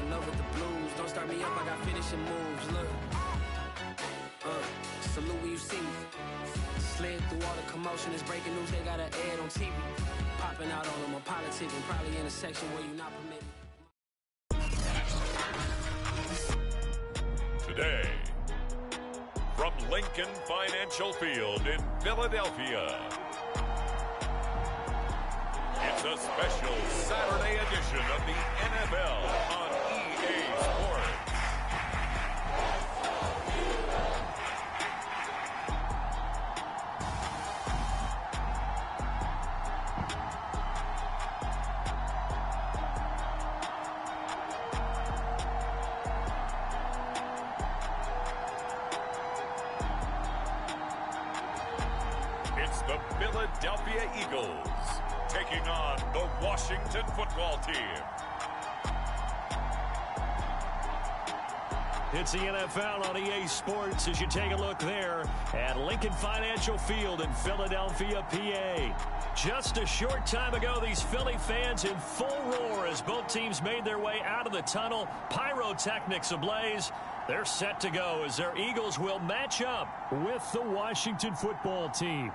in love with the blues. Don't start me up, I got finishing moves. Look, salute when you see me. Slid through all the commotion, it's breaking news, they got an ad on TV. Popping out on them, I'm politicking, probably in a section where you're not permitted. Today, from Lincoln Financial Field in Philadelphia, it's a special Saturday edition of the NFL on EA Sports. It's the Philadelphia Eagles taking on the Washington football team. It's the NFL on EA Sports as you take a look there at Lincoln Financial Field in Philadelphia, PA. Just a short time ago, these Philly fans in full roar as both teams made their way out of the tunnel. Pyrotechnics ablaze. They're set to go as their Eagles will match up with the Washington football team.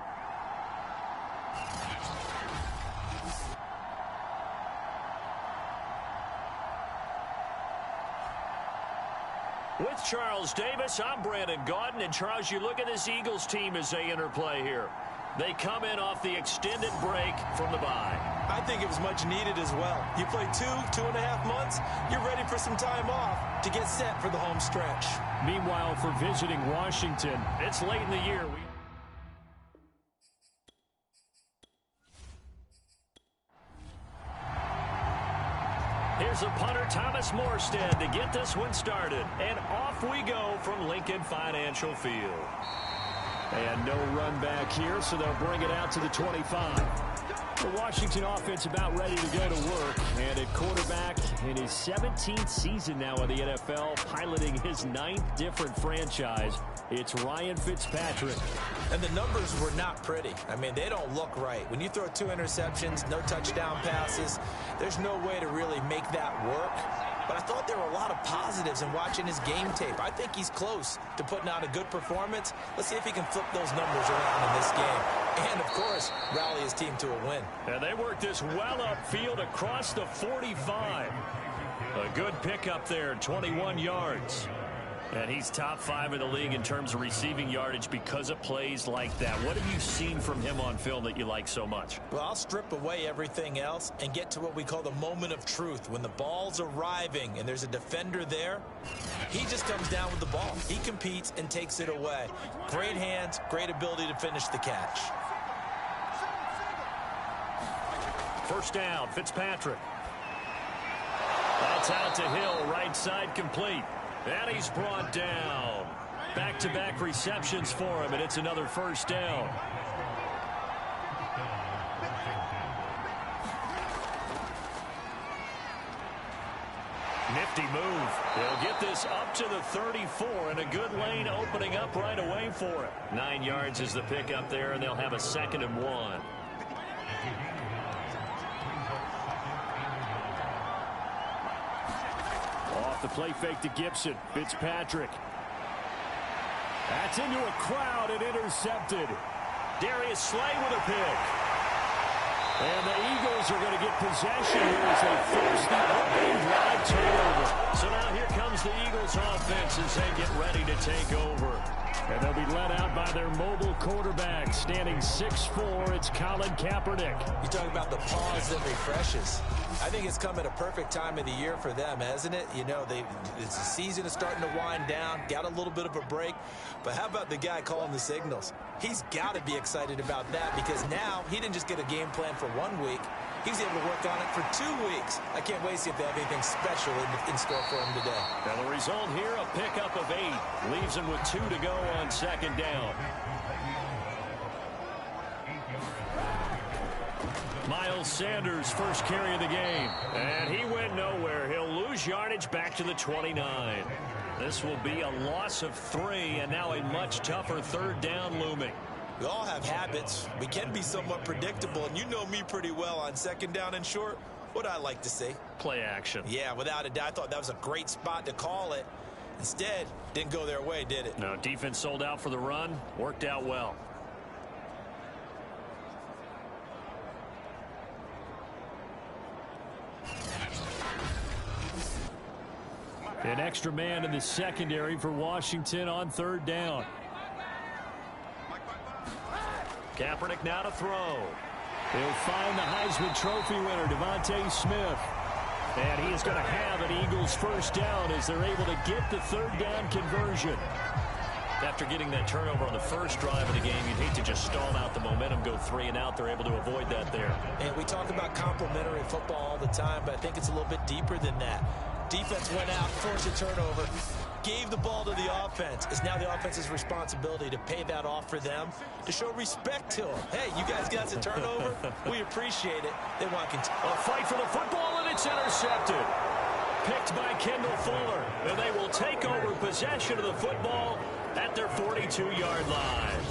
With Charles Davis, I'm Brandon Gaudin. And Charles, you look at this Eagles team as they enter play here. They come in off the extended break from the bye. I think it was much needed as well. You play 2.5 months, you're ready for some time off to get set for the home stretch. Meanwhile, for visiting Washington, it's late in the year. Here's the punter, Thomas Morstead, to get this one started. And off we go from Lincoln Financial Field. And no run back here, so they'll bring it out to the 25. The Washington offense about ready to go to work. And at quarterback in his 17th season now in the NFL, piloting his 9th different franchise, it's Ryan Fitzpatrick. And the numbers were not pretty. I mean, they don't look right. When you throw 2 interceptions, no touchdown passes, there's no way to really make that work. But I thought there were a lot of positives in watching his game tape. I think he's close to putting out a good performance. Let's see if he can flip those numbers around in this game. And, of course, rally his team to a win. And they worked this well upfield across the 45. A good pickup there, 21 yards. And he's top 5 in the league in terms of receiving yardage because of plays like that. What have you seen from him on film that you like so much? Well, I'll strip away everything else and get to what we call the moment of truth. When the ball's arriving and there's a defender there, he just comes down with the ball. He competes and takes it away. Great hands, great ability to finish the catch. First down, Fitzpatrick. That's out to Hill, right side complete. And he's brought down. Back-to-back receptions for him, and it's another first down. Nifty move. They'll get this up to the 34, and a good lane opening up right away for it. 9 yards is the pickup there, and they'll have a 2nd and 1. Off the play fake to Gibson. Fitzpatrick. That's into a crowd and intercepted. Darius Slay with a pick. And the Eagles are going to get possession here as they force the opening drive turnover. So now here comes the Eagles offense as they get ready to take over. And they'll be led out by their mobile quarterback, standing 6'4". It's Colin Kaepernick. You talk about the pause that refreshes. I think it's come at a perfect time of the year for them, hasn't it? You know, the season is starting to wind down, got a little bit of a break. But how about the guy calling the signals? He's got to be excited about that because now he didn't just get a game plan for 1 week. He was able to work on it for 2 weeks. I can't wait to see if they have anything special in store for him today. Now the result here, a pickup of 8. Leaves him with 2 to go on 2nd down. Miles Sanders, first carry of the game. And he went nowhere. He'll lose yardage back to the 29. This will be a loss of 3, and now a much tougher 3rd down looming. We all have habits. We can be somewhat predictable, and you know me pretty well on 2nd down and short. what I like to see. Play action. Yeah, without a doubt. I thought that was a great spot to call it. Instead, didn't go their way, did it? No, defense sold out for the run. Worked out well. An extra man in the secondary for Washington on third down. Kaepernick now to throw. He'll find the Heisman Trophy winner, Devontae Smith. And he is going to have an Eagles first down as they're able to get the third down conversion. After getting that turnover on the first drive of the game, you'd hate to just stall out the momentum, go 3 and out. They're able to avoid that there. And we talk about complementary football all the time, but I think it's a little bit deeper than that. Defense went out, forced a turnover, gave the ball to the offense. It's now the offense's responsibility to pay that off for them, to show respect to them. Hey, you guys got the turnover. We appreciate it. They want to continue. A fight for the football, and it's intercepted. Picked by Kendall Fuller, and they will take over possession of the football at their 42-yard line.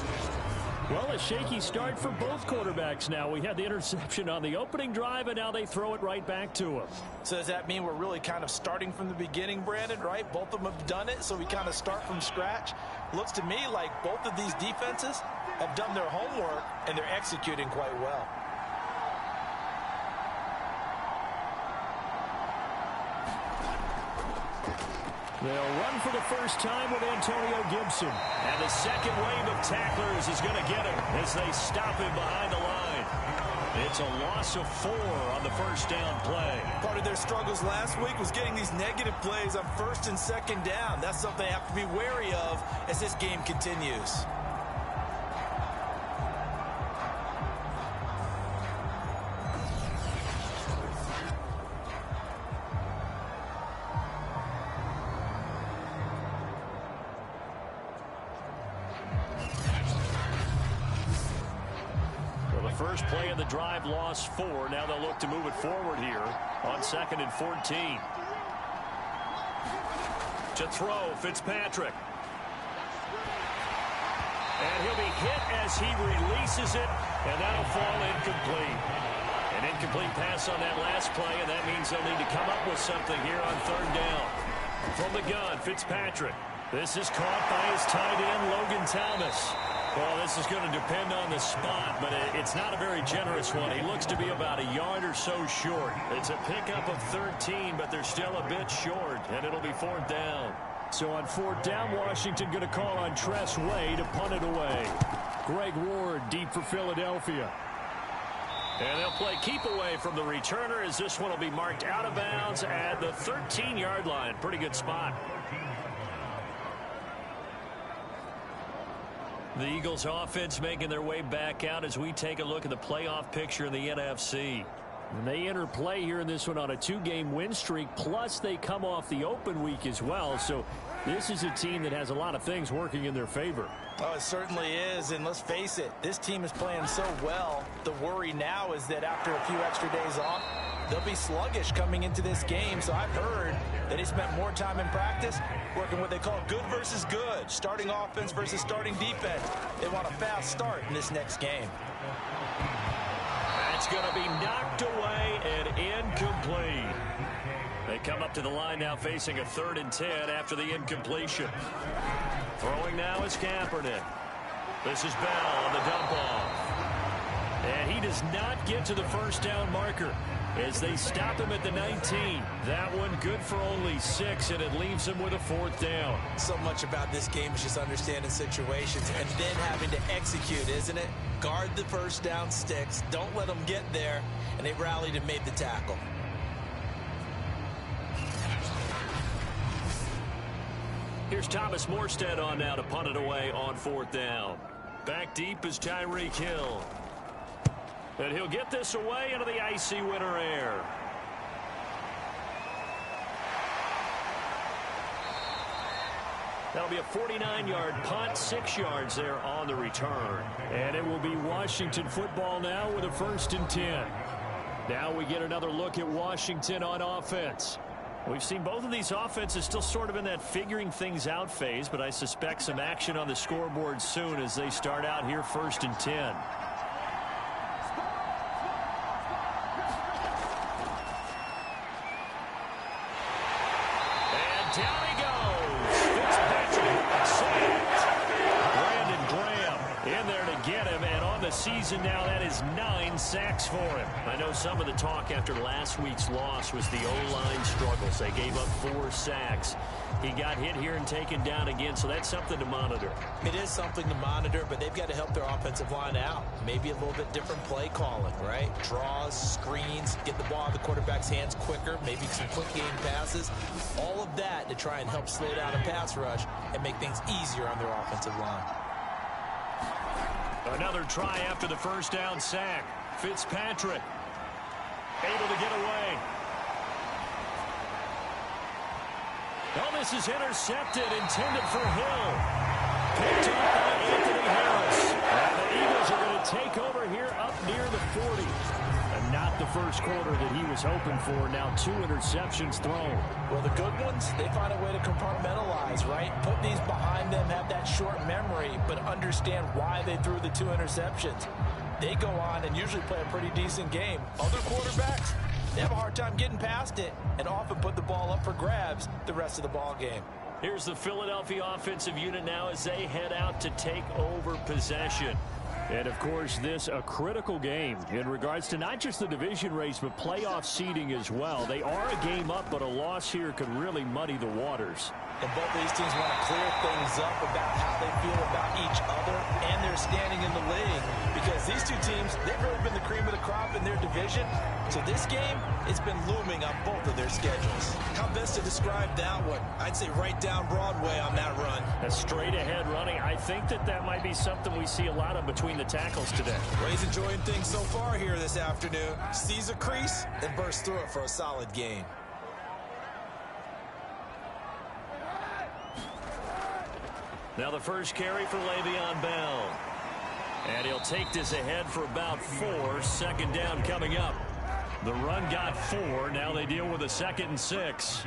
Well, a shaky start for both quarterbacks now. We had the interception on the opening drive, and now they throw it right back to him. So does that mean we're really kind of starting from the beginning, Brandon, right? Both of them have done it, so we kind of start from scratch. Looks to me like both of these defenses have done their homework, and they're executing quite well. They'll run for the first time with Antonio Gibson. And the second wave of tacklers is going to get him as they stop him behind the line. It's a loss of 4 on the first down play. Part of their struggles last week was getting these negative plays on first and second down. That's something they have to be wary of as this game continues. First play of the drive, lost 4. Now they'll look to move it forward here on 2nd and 14. To throw, Fitzpatrick. And he'll be hit as he releases it, and that'll fall incomplete. An incomplete pass on that last play, and that means they'll need to come up with something here on third down. From the gun, Fitzpatrick. This is caught by his tight end, Logan Thomas. Well, this is going to depend on the spot, but it's not a very generous one. He looks to be about a yard or so short. It's a pickup of 13, but they're still a bit short, and it'll be 4th down. So on 4th down, Washington going to call on Tress Way to punt it away. Greg Ward deep for Philadelphia. And they'll play keep away from the returner as this one will be marked out of bounds at the 13-yard line. Pretty good spot. The Eagles offense making their way back out as we take a look at the playoff picture in the NFC. And they enter play here in this one on a 2-game win streak, plus they come off the open week as well. So this is a team that has a lot of things working in their favor. Oh, it certainly is, and let's face it, this team is playing so well. The worry now is that after a few extra days off, they'll be sluggish coming into this game. So I've heard that they spent more time in practice working what they call good versus good, starting offense versus starting defense. They want a fast start in this next game. That's going to be knocked away and incomplete. They come up to the line now facing a 3rd and 10 after the incompletion. Throwing now is Kaepernick. This is Bell on the dump off. And he does not get to the first down marker as they stop him at the 19. That one good for only 6, and it leaves him with a 4th down. So much about this game is just understanding situations and then having to execute, isn't it? Guard the first down sticks. Don't let them get there. And they rallied and made the tackle. Here's Thomas Morstead on now to punt it away on 4th down. Back deep is Tyreek Hill. And he'll get this away into the icy winter air. That'll be a 49-yard punt, 6 yards there on the return. And it will be Washington football now with a 1st and 10. Now we get another look at Washington on offense. We've seen both of these offenses still sort of in that figuring things out phase, but I suspect some action on the scoreboard soon as they start out here 1st and 10. down he goes. Fitzpatrick sacked. Brandon Graham in there to get him, and on the season now, that is 9 sacks for him. I know some of the talk after last week's loss was the O-line struggles. They gave up 4 sacks. He got hit here and taken down again, so that's something to monitor. It is something to monitor, but they've got to help their offensive line out. Maybe a little bit different play calling, right? Draws, screens, get the ball in the quarterback's hands quicker, maybe some quick game passes. All of that to try and help slow down a pass rush and make things easier on their offensive line. Another try after the first down sack. Fitzpatrick able to get away. Oh, this is intercepted, intended for Hill. Picked up by Anthony Harris. And the Eagles are going to take over here up near the 40. And not the first quarter that he was hoping for. Now 2 interceptions thrown. Well, the good ones, they find a way to compartmentalize, right? Put these behind them, have that short memory, but understand why they threw the 2 interceptions. They go on and usually play a pretty decent game. Other quarterbacks, they have a hard time getting past it and often put the ball up for grabs the rest of the ball game. Here's the Philadelphia offensive unit now as they head out to take over possession. And, of course, this a critical game in regards to not just the division race, but playoff seeding as well. They are a game up, but a loss here could really muddy the waters. And both of these teams want to clear things up about how they feel about each other and their standing in the league. Because these two teams, they've really been the cream of the crop in their division. So this game, it's been looming on both of their schedules. How best to describe that one? I'd say right down Broadway on that run. A straight ahead running. I think that might be something we see a lot of between the tackles today. Well, he's enjoying things so far here this afternoon. Sees a crease and bursts through it for a solid gain. Now the first carry for Le'Veon Bell. And he'll take this ahead for about 4. Second down coming up. The run got 4. Now they deal with a 2nd and 6.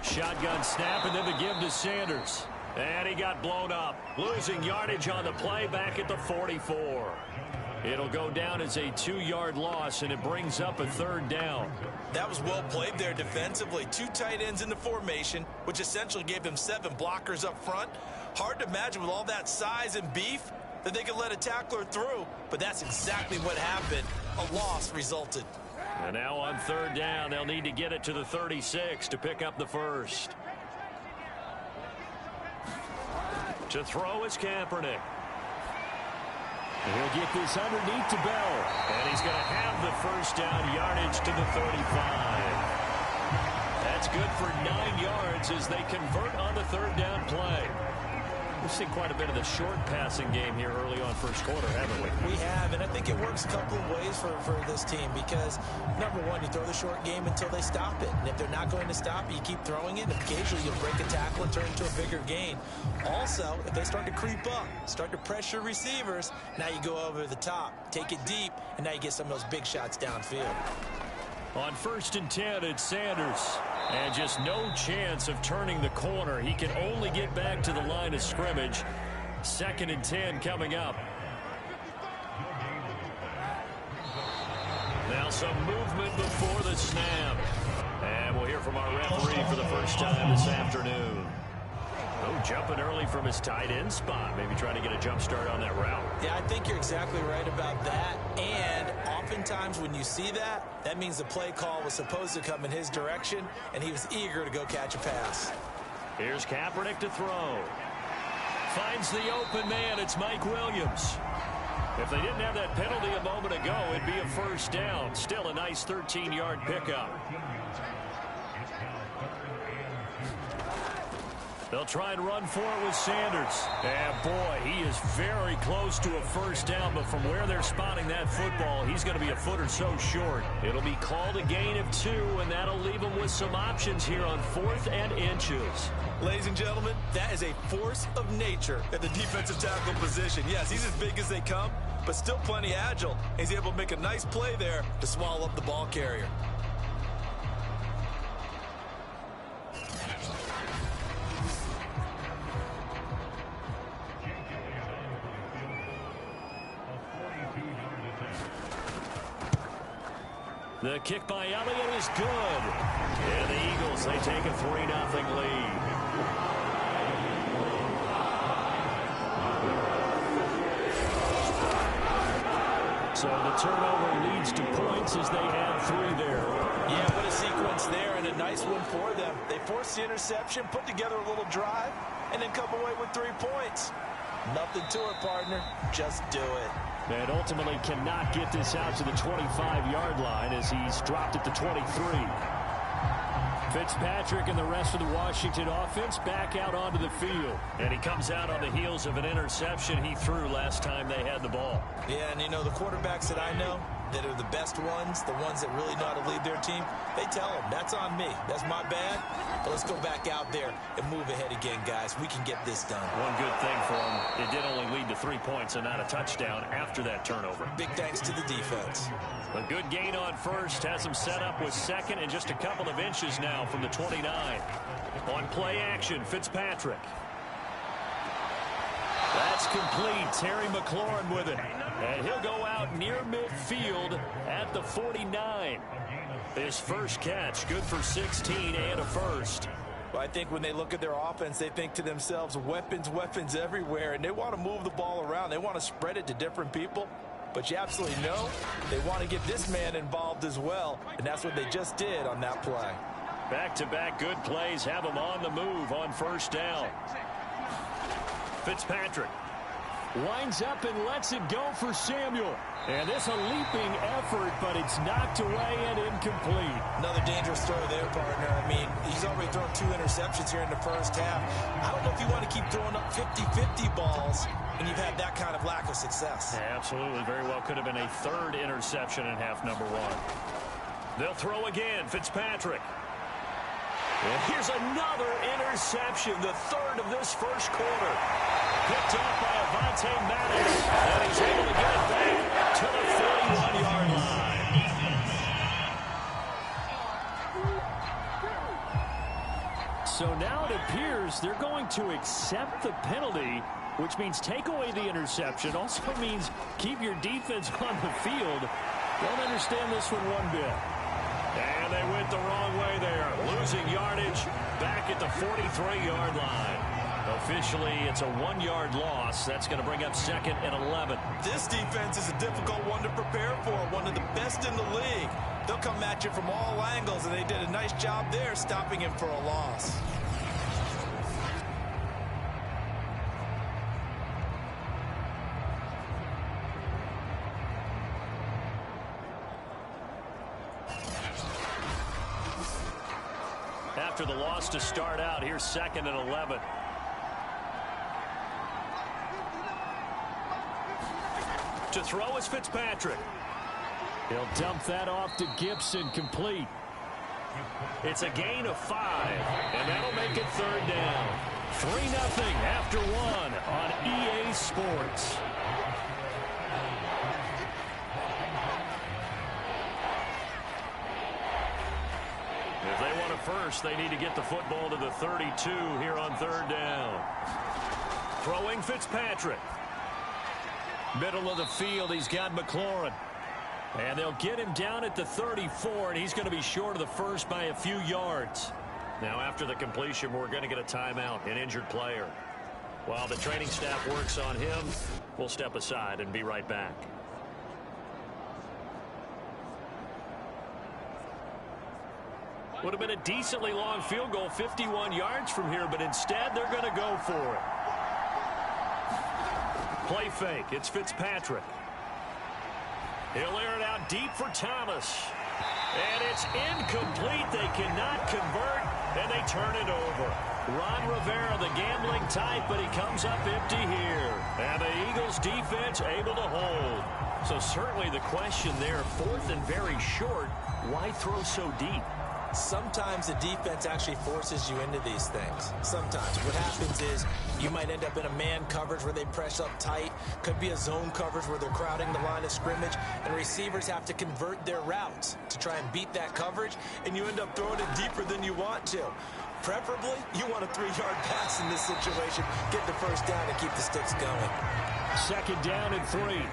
Shotgun snap and then the give to Sanders. And he got blown up. Losing yardage on the play back at the 44. It'll go down as a 2-yard loss, and it brings up a 3rd down. That was well played there defensively. 2 tight ends in the formation, which essentially gave them 7 blockers up front. Hard to imagine with all that size and beef that they could let a tackler through, but that's exactly what happened. A loss resulted. And now on 3rd down, they'll need to get it to the 36 to pick up the first. To throw is Kaepernick. He'll get this underneath to Bell. And he's going to have the first down, yardage to the 35. That's good for 9 yards as they convert on the 3rd down play. We've seen quite a bit of the short passing game here early on first quarter, haven't we? We have, and I think it works a couple of ways for this team because, number one, you throw the short game until they stop it. And if they're not going to stop it, you keep throwing it, and occasionally you'll break a tackle and turn it into a bigger gain. Also, if they start to creep up, start to pressure receivers, now you go over the top, take it deep, and now you get some of those big shots downfield. On 1st and 10, it's Sanders. And just no chance of turning the corner. He can only get back to the line of scrimmage. 2nd and 10 coming up. Now some movement before the snap. And we'll hear from our referee for the first time this afternoon. Oh, jumping early from his tight end spot. Maybe trying to get a jump start on that route. Yeah, I think you're exactly right about that. And oftentimes when you see that, that means the play call was supposed to come in his direction, and he was eager to go catch a pass. Here's Kaepernick to throw. Finds the open man. It's Mike Williams. If they didn't have that penalty a moment ago, it'd be a first down. Still a nice 13-yard pickup. They'll try and run for it with Sanders. And, boy, he is very close to a first down, but from where they're spotting that football, he's going to be a foot or so short. It'll be called a gain of 2, and that'll leave him with some options here on 4th and inches. Ladies and gentlemen, that is a force of nature at the defensive tackle position. Yes, he's as big as they come, but still plenty agile. He's able to make a nice play there to swallow up the ball carrier. The The kick by Elliott is good. And the Eagles, they take a 3-0 lead. So the turnover leads to points as they add 3 there. Yeah, what a sequence there, and a nice one for them. They forced the interception, put together a little drive, and then come away with 3 points. Nothing to it, partner. Just do it. And ultimately cannot get this out to the 25-yard line as he's dropped at the 23. Fitzpatrick and the rest of the Washington offense back out onto the field. And he comes out on the heels of an interception he threw last time they had the ball. Yeah, and you know, the quarterbacks that I know that are the best ones, the ones that really know how to lead their team, they tell them, that's on me. That's my bad. But let's go back out there and move ahead again, guys. We can get this done. One good thing for him, it did only lead to 3 points and not a touchdown after that turnover. Big thanks to the defense. A good gain on first has him set up with second and just a couple of inches now from the 29. On play action, Fitzpatrick. That's complete. Terry McLaurin with it. And he'll go out near midfield at the 49. His first catch, good for 16 and a first. Well, I think when they look at their offense, they think to themselves, weapons, weapons everywhere. And they want to move the ball around. They want to spread it to different people. But you absolutely know they want to get this man involved as well. And that's what they just did on that play. Back-to-back good plays have him on the move on first down. Fitzpatrick winds up and lets it go for Samuel. And this a leaping effort, but it's knocked away and incomplete. Another dangerous throw there, partner. I mean, he's already thrown 2 interceptions here in the first half. I don't know if you want to keep throwing up 50-50 balls when you've had that kind of lack of success. Yeah, absolutely. Very well could have been a 3rd interception in half number 1. They'll throw again. Fitzpatrick. And here's another interception, the 3rd of this first quarter. Picked off by Avonte Maddox, and he's able to get it back to the 41-yard line. So now it appears they're going to accept the penalty, which means take away the interception. Also means keep your defense on the field. Don't understand this one bit. And they went the wrong way there. Losing yardage back at the 43-yard line. Officially, it's a 1-yard loss. That's going to bring up 2nd and 11. This defense is a difficult one to prepare for. One of the best in the league. They'll come at you from all angles, and they did a nice job there stopping him for a loss. After the loss to start out, here's 2nd and 11. To throw is Fitzpatrick. He'll dump that off to Gibson, complete. It's a gain of 5, and that'll make it 3rd down. 3-0 after 1 on EA Sports. If they want a first, they need to get the football to the 32 here on 3rd down. Throwing Fitzpatrick. Middle of the field, he's got McLaurin. And they'll get him down at the 34, and he's going to be short of the first by a few yards. Now, after the completion, we're going to get a timeout, an injured player. While the training staff works on him, we'll step aside and be right back. Would have been a decently long field goal, 51 yards from here, but instead they're going to go for it. Play fake. It's Fitzpatrick. He'll air it out deep for Thomas. And it's incomplete. They cannot convert, and they turn it over. Ron Rivera, the gambling type, but he comes up empty here. And the Eagles defense able to hold. So certainly the question there, 4th and very short, why throw so deep? Sometimes the defense actually forces you into these things. Sometimes. What happens is you might end up in a man coverage where they press up tight. Could be a zone coverage where they're crowding the line of scrimmage, and receivers have to convert their routes to try and beat that coverage, and you end up throwing it deeper than you want to. Preferably, you want a 3-yard pass in this situation. Get the first down and keep the sticks going. 2nd down and 3.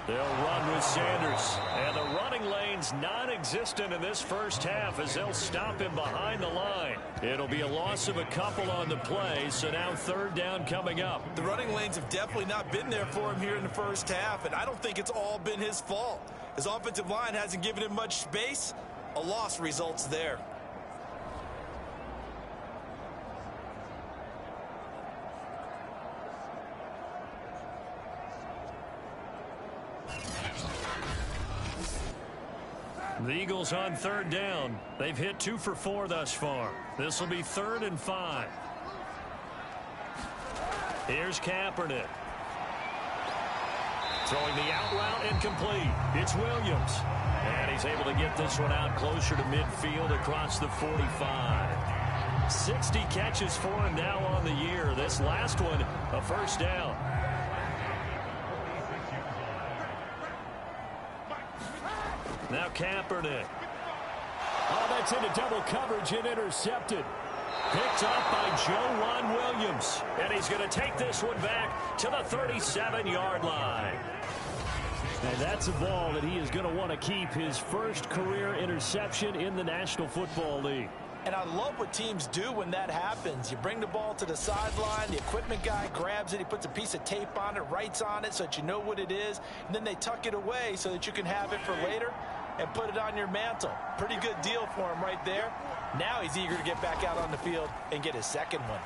They'll run with Sanders. And the running lane's non-existent in this first half as they'll stop him behind the line. It'll be a loss of a couple on the play, so now third down coming up. The running lanes have definitely not been there for him here in the first half, and I don't think it's all been his fault. His offensive line hasn't given him much space. A loss results there. The Eagles on third down. They've hit 2 for 4 thus far. This will be 3rd and 5. Here's Kaepernick. Throwing the out route incomplete. It's Williams. And he's able to get this one out closer to midfield across the 45. 60 catches for him now on the year. This last one, a first down. Now Kaepernick. Oh, that's into double coverage and intercepted. Picked up by Joe Williams. And he's going to take this one back to the 37-yard line. And that's a ball that he is going to want to keep, his first career interception in the National Football League. And I love what teams do when that happens. You bring the ball to the sideline, the equipment guy grabs it, he puts a piece of tape on it, writes on it so that you know what it is, and then they tuck it away so that you can have it for later and put it on your mantle. Pretty good deal for him right there. Now he's eager to get back out on the field and get his second one.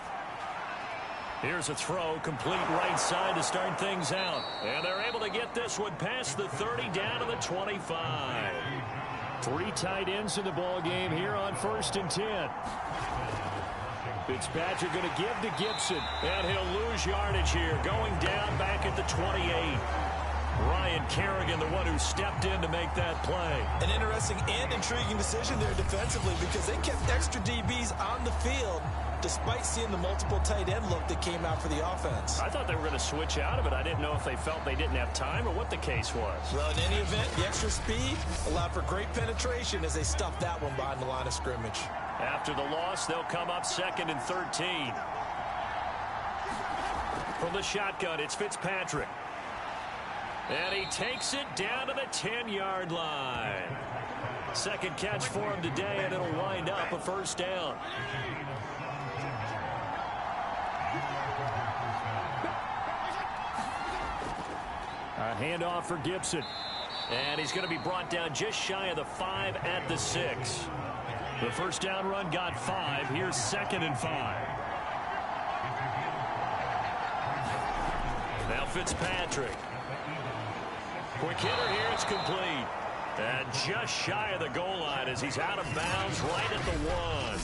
Here's a throw, complete right side to start things out. And they're able to get this one past the 30 down to the 25. 3 tight ends in the ball game here on 1st and 10. Fitzpatrick going to give to Gibson, and he'll lose yardage here, going down back at the 28. Ryan Kerrigan, the one who stepped in to make that play. An interesting and intriguing decision there defensively because they kept extra DBs on the field despite seeing the multiple tight end look that came out for the offense. I thought they were going to switch out of it. I didn't know if they felt they didn't have time or what the case was. Well, in any event, the extra speed allowed for great penetration as they stuffed that one behind the line of scrimmage. After the loss, they'll come up 2nd and 13. From the shotgun, it's Fitzpatrick. And he takes it down to the 10-yard line. Second catch for him today, and it'll wind up a first down. A handoff for Gibson. And he's going to be brought down just shy of the 5 at the 6. The first down run got 5. Here's 2nd and 5. Now Fitzpatrick. Quick hitter here, it's complete. And just shy of the goal line as he's out of bounds right at the 1.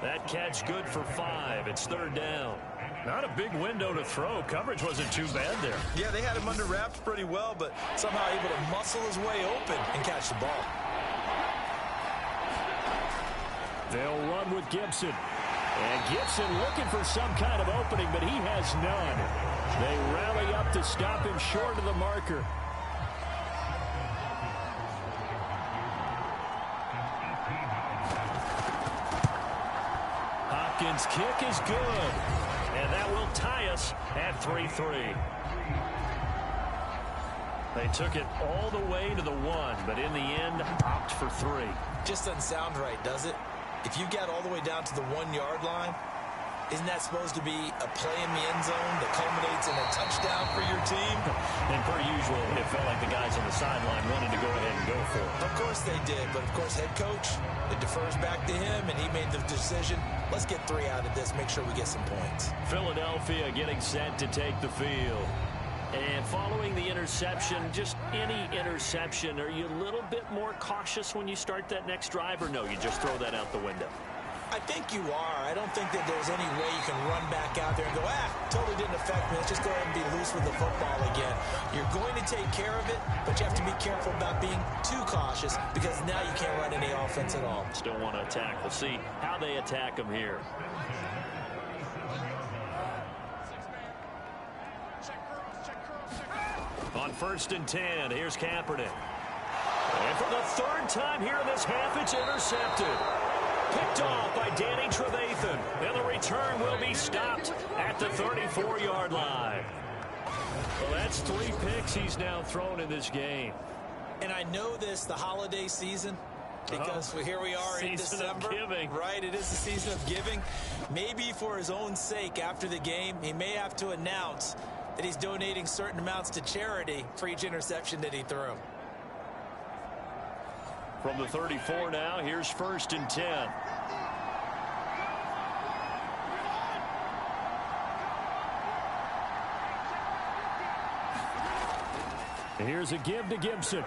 That catch good for 5. It's 3rd down. Not a big window to throw. Coverage wasn't too bad there. Yeah, they had him under wraps pretty well, but somehow able to muscle his way open and catch the ball. They'll run with Gibson. And Gibson looking for some kind of opening, but he has none. They rally up to stop him short of the marker. Hopkins' kick is good. And that will tie us at 3-3. They took it all the way to the 1, but in the end, opt for 3. Just doesn't sound right, does it? If you get all the way down to the 1-yard line, isn't that supposed to be a play in the end zone that culminates in a touchdown for your team? And per usual, it felt like the guys on the sideline wanted to go ahead and go for it. Of course they did, but of course head coach, it defers back to him, and he made the decision. Let's get 3 out of this, make sure we get some points. Philadelphia getting set to take the field. And following the interception, just any interception, are you a little bit more cautious when you start that next drive, or no, you just throw that out the window? I think you are. I don't think that there's any way you can run back out there and go, totally didn't affect me. Let's just go ahead and be loose with the football again. You're going to take care of it, but you have to be careful about being too cautious because now you can't run any offense at all. Still want to attack. We'll see how they attack them here. On 1st and 10, here's Kaepernick. And for the 3rd time here in this half, it's intercepted. Picked off by Danny Trevathan. And the return will be stopped at the 34-yard line. Well, that's 3 picks he's now thrown in this game. And I know this, the holiday season, because here we are in December. Right, it is the season of giving. Maybe for his own sake after the game, he may have to announce that he's donating certain amounts to charity for each interception that he threw. From the 34 now, here's 1st and 10. And here's a give to Gibson.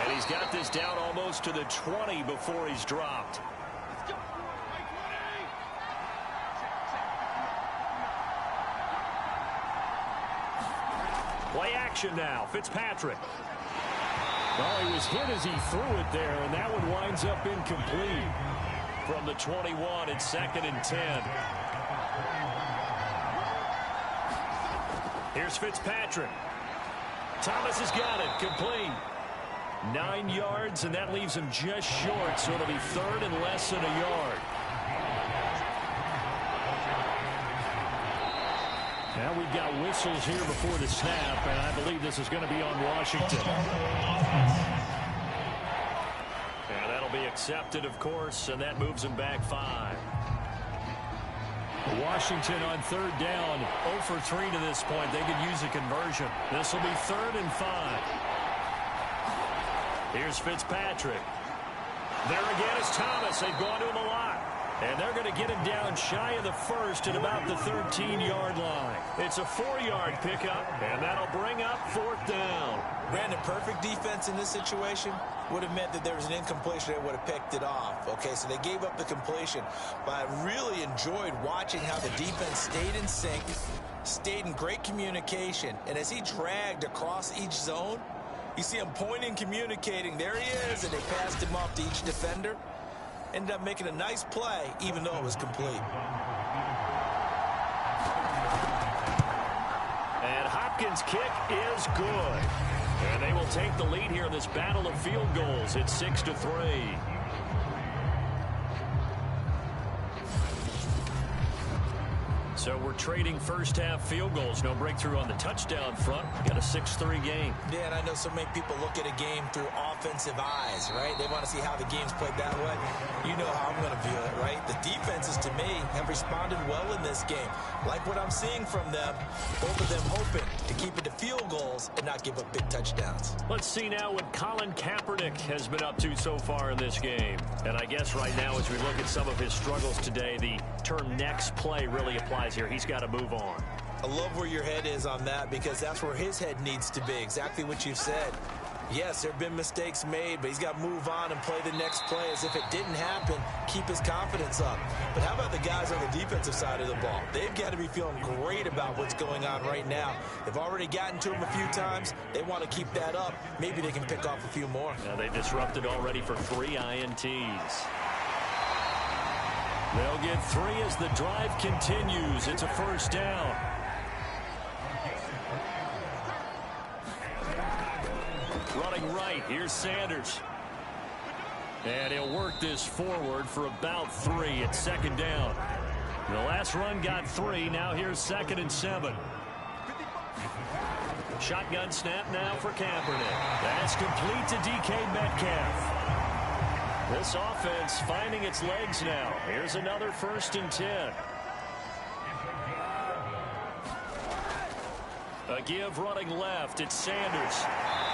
And he's got this down almost to the 20 before he's dropped. Play action now. Fitzpatrick. Oh, he was hit as he threw it there, and that one winds up incomplete. From the 21, it's 2nd and 10. Here's Fitzpatrick. Thomas has got it. Complete. 9 yards, and that leaves him just short, so it'll be 3rd and less than a yard. Now we've got whistles here before the snap, and I believe this is going to be on Washington. And that'll be accepted, of course, and that moves him back 5. Washington on 3rd down, 0 for 3 to this point. They could use a conversion. This will be 3rd and 5. Here's Fitzpatrick. There again is Thomas. They've gone to him a lot. And they're going to get him down shy of the 1st at about the 13-yard line. It's a 4-yard pickup, and that'll bring up 4th down. Brandon, perfect defense in this situation would have meant that there was an incompletion. They would have picked it off. Okay, so they gave up the completion. But I really enjoyed watching how the defense stayed in sync, stayed in great communication. And as he dragged across each zone, you see him pointing, communicating. There he is, and they passed him off to each defender. Ended up making a nice play, even though it was complete. And Hopkins' kick is good. And they will take the lead here in this battle of field goals. It's 6-3. So we're trading first-half field goals. No breakthrough on the touchdown front. Got a 6-3 game. Yeah, and I know so many people look at a game through offensive eyes, right? They want to see how the game's played that way. You know how I'm going to view it, right? The defenses, to me, have responded well in this game. Like what I'm seeing from them, both of them hoping to keep it to field goals and not give up big touchdowns. Let's see now what Colin Kaepernick has been up to so far in this game. And I guess right now, as we look at some of his struggles today, the term next play really applies here. He's got to move on. I love where your head is on that, because that's where his head needs to be. Exactly what you've said. Yes, there have been mistakes made, but he's got to move on and play the next play as if it didn't happen. Keep his confidence up. But how about the guys on the defensive side of the ball? They've got to be feeling great about what's going on right now. They've already gotten to him a few times. They want to keep that up. Maybe they can pick off a few more. Now they disrupted already for 3 INTs. They'll get 3 as the drive continues. It's a 1st down. Running right, here's Sanders. And he'll work this forward for about 3. It's 2nd down. The last run got 3. Now here's 2nd and 7. Shotgun snap now for Kaepernick. That's complete to DK Metcalf. This offense finding its legs now. Here's another 1st and 10. A give running left. It's Sanders.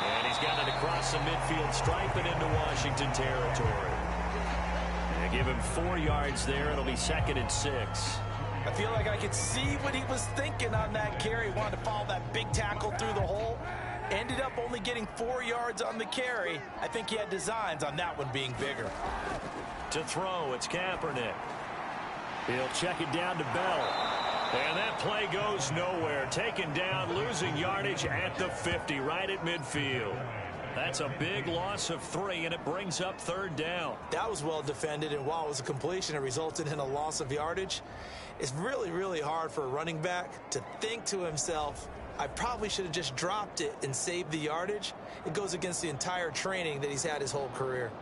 And he's got it across the midfield stripe and into Washington territory. They give him 4 yards there. It'll be 2nd and 6. I feel like I could see what he was thinking on that carry. Wanted to follow that big tackle through the hole. Ended up only getting 4 yards on the carry. I think he had designs on that one being bigger. To throw, it's Kaepernick. He'll check it down to Bell. And that play goes nowhere. Taken down, losing yardage at the 50, right at midfield. That's a big loss of 3, and it brings up 3rd down. That was well defended, and while it was a completion, it resulted in a loss of yardage. It's really, really hard for a running back to think to himself, I probably should have just dropped it and saved the yardage. It goes against the entire training that he's had his whole career.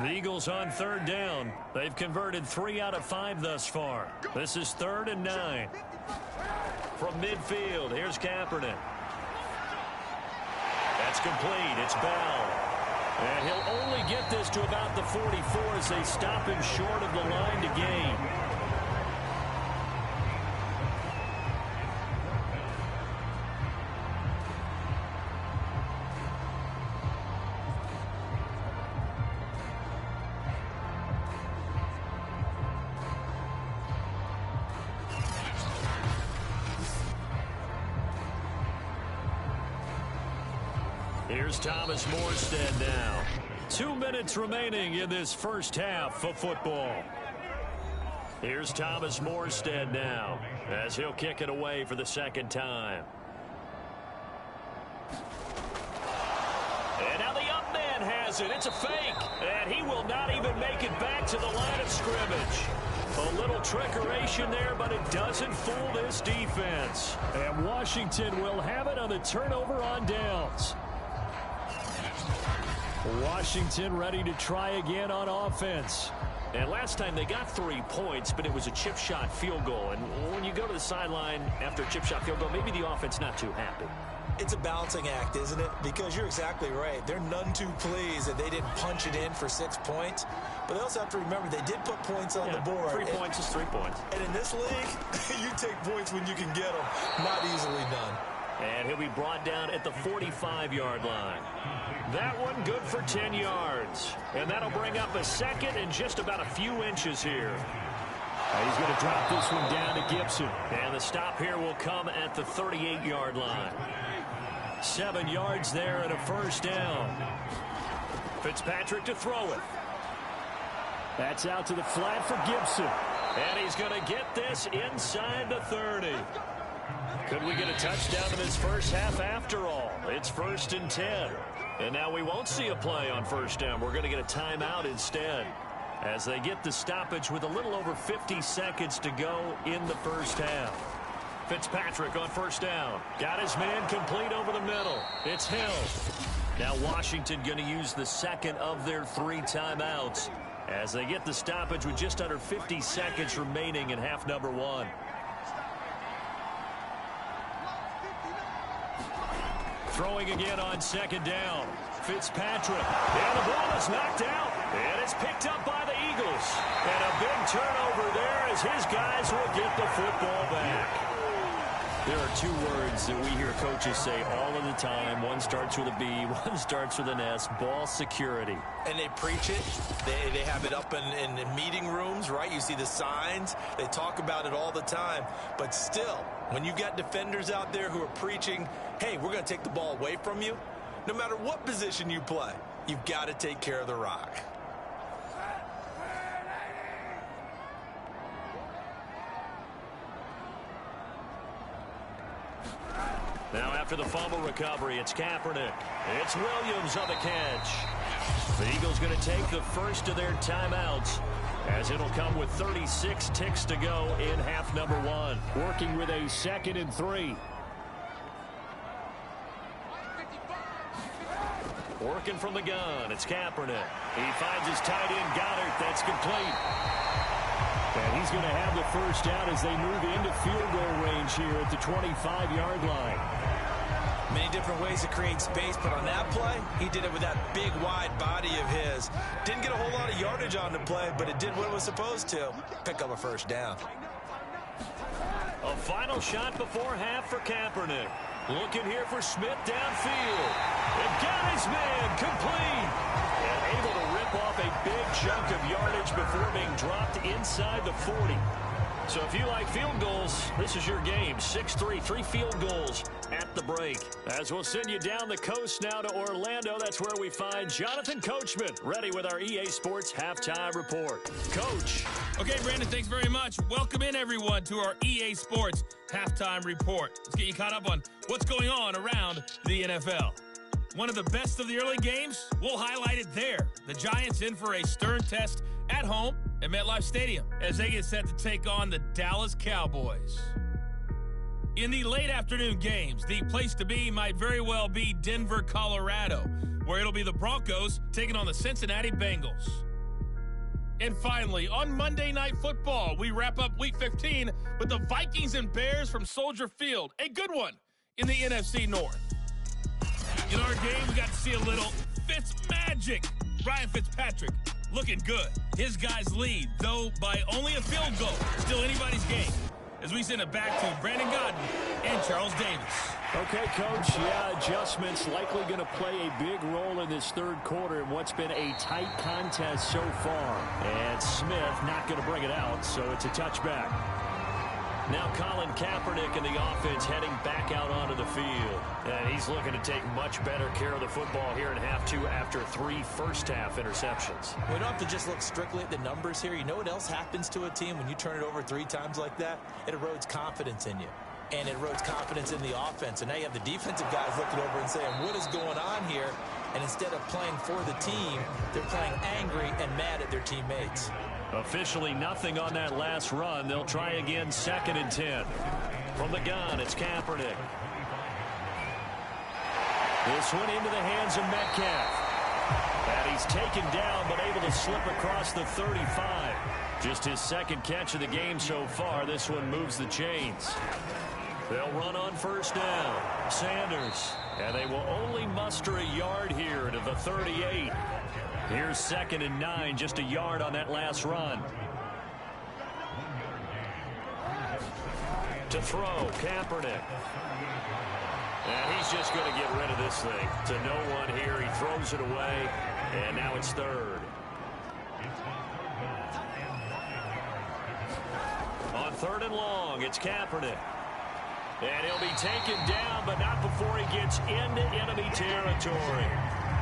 The Eagles on third down. They've converted 3 out of 5 thus far. This is 3rd and 9. From midfield, here's Kaepernick. That's complete. It's Bell. And he'll only get this to about the 44 as they stop him short of the line to gain. Here's Thomas Morstead now. 2 minutes remaining in this first half of football. Here's Thomas Morstead now as he'll kick it away for the second time. And now the up man has it. It's a fake. And he will not even make it back to the line of scrimmage. A little trickeration there, but it doesn't fool this defense. And Washington will have it on the turnover on downs. Washington ready to try again on offense. And last time they got 3 points, but it was a chip shot field goal. And when you go to the sideline after a chip shot field goal, maybe the offense not too happy. It's a balancing act, isn't it? Because you're exactly right. They're none too pleased that they didn't punch it in for 6 points. But they also have to remember they did put points on the board. 3 points is 3 points. And in this league, you take points when you can get them. Not easily done. And he'll be brought down at the 45-yard line. That one good for 10 yards. And that'll bring up a second and just about a few inches here. He's going to drop this one down to Gibson. And the stop here will come at the 38-yard line. 7 yards there and a first down. Fitzpatrick to throw it. That's out to the flat for Gibson. And he's going to get this inside the 30. Could we get a touchdown in this first half after all? It's 1st and 10. And now we won't see a play on first down. We're going to get a timeout instead as they get the stoppage with a little over 50 seconds to go in the first half. Fitzpatrick on first down. Got his man complete over the middle. It's Hill. Now Washington going to use the second of their 3 timeouts as they get the stoppage with just under 50 seconds remaining in half number 1. Throwing again on second down. Fitzpatrick. And the ball is knocked out. And it's picked up by the Eagles. And a big turnover there as his guys will get the football back. There are 2 words that we hear coaches say all of the time. One starts with a B, one starts with an S. Ball security. And they preach it. They have it up in meeting rooms, right? You see the signs. They talk about it all the time. But still, when you got defenders out there who are preaching, hey, we're going to take the ball away from you, no matter what position you play, you've got to take care of the rock. Now after the fumble recovery, it's Kaepernick. It's Williams on the catch. The Eagles going to take the first of their timeouts as it'll come with 36 ticks to go in half number 1. Working with a 2nd and 3. Working from the gun, it's Kaepernick. He finds his tight end, Goddard. That's complete. And he's going to have the first down as they move into field goal range here at the 25-yard line. Many different ways to create space, but on that play, he did it with that big, wide body of his. Didn't get a whole lot of yardage on the play, but it did what it was supposed to. Pick up a first down. A final shot before half for Kaepernick. Looking here for Smith downfield. And got his man complete. And able to rip off a big chunk of yardage before being dropped inside the 40. So if you like field goals, this is your game. 6-3, 3 field goals at the break. As we'll send you down the coast now to Orlando, that's where we find Jonathan Coachman, ready with our EA Sports Halftime Report. Coach. Okay, Brandon, thanks very much. Welcome in, everyone, to our EA Sports Halftime Report. Let's get you caught up on what's going on around the NFL. One of the best of the early games, we'll highlight it there. The Giants in for a stern test at home at MetLife Stadium as they get set to take on the Dallas Cowboys. In the late afternoon games, the place to be might very well be Denver, Colorado, where it'll be the Broncos taking on the Cincinnati Bengals. And finally, on Monday Night Football, we wrap up Week 15 with the Vikings and Bears from Soldier Field. A good one in the NFC North. In our game, we got to see a little Fitzmagic. Ryan Fitzpatrick looking good. His guys lead, though by only a field goal. Still anybody's game. As we send it back to Brandon Godden and Charles Davis. Okay, Coach, yeah, adjustments likely going to play a big role in this third quarter in what's been a tight contest so far. And Smith not going to bring it out, so it's a touchback. Now Colin Kaepernick in the offense heading back out onto the field. And he's looking to take much better care of the football here in half two after 3 first-half interceptions. We don't have to just look strictly at the numbers here. You know what else happens to a team when you turn it over 3 times like that? It erodes confidence in you. And it erodes confidence in the offense. And now you have the defensive guys looking over and saying, what is going on here? And instead of playing for the team, they're playing angry and mad at their teammates. Officially nothing on that last run. They'll try again, 2nd and 10. From the gun, it's Kaepernick. This one into the hands of Metcalf. And he's taken down, but able to slip across the 35. Just his 2nd catch of the game so far. This one moves the chains. They'll run on 1st down. Sanders. And they will only muster a yard here to the 38. Here's 2nd and 9, just a yard on that last run. To throw, Kaepernick. And he's just going to get rid of this thing. To no one here, he throws it away, and now it's 3rd. On 3rd and long, it's Kaepernick. And he'll be taken down, but not before he gets into enemy territory.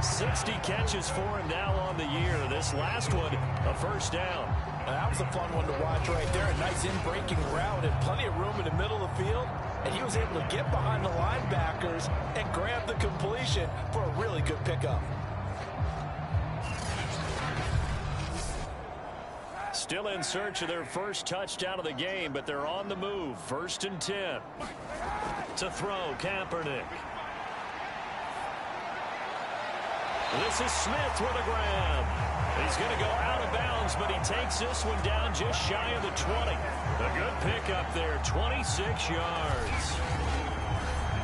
60 catches for him now on the year. This last one, a 1st down. That was a fun one to watch right there. A nice in-breaking route and plenty of room in the middle of the field. And he was able to get behind the linebackers and grab the completion for a really good pickup. Still in search of their first touchdown of the game, but they're on the move. 1st and 10. To throw, Kaepernick. This is Smith with a grab. He's going to go out of bounds, but he takes this one down just shy of the 20. A good pickup there, 26 yards.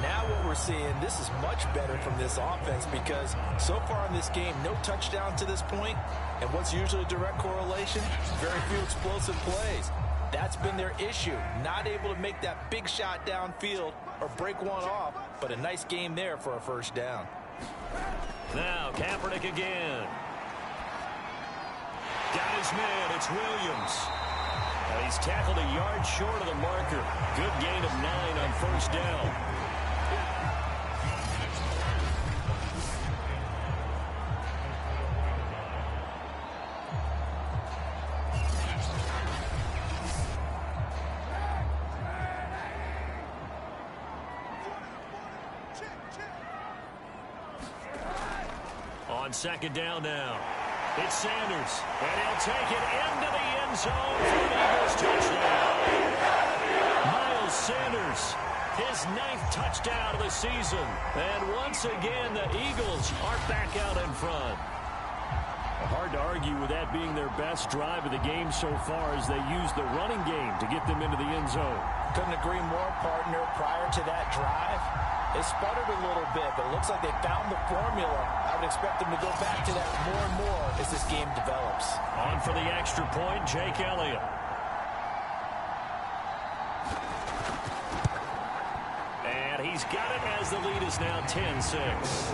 Now what we're seeing, this is much better from this offense because so far in this game, no touchdown to this point. And what's usually a direct correlation? Very few explosive plays. That's been their issue. Not able to make that big shot downfield or break one off, but a nice game there for a 1st down. Now Kaepernick again. Got his man, it's Williams. And he's tackled a yard short of the marker. Good gain of 9 on 1st down. On 2nd down now. It's Sanders, and he'll take it into the end zone for an Eagles touchdown. Miles Sanders, his 9th touchdown of the season. And once again, the Eagles are back out in front. Hard to argue with that being their best drive of the game so far as they use the running game to get them into the end zone. Couldn't agree more, partner. Prior to that drive, it sputtered a little bit, but it looks like they found the formula. I would expect them to go back to that more and more as this game develops. On for the extra point, Jake Elliott. And he's got it as the lead is now 10-6.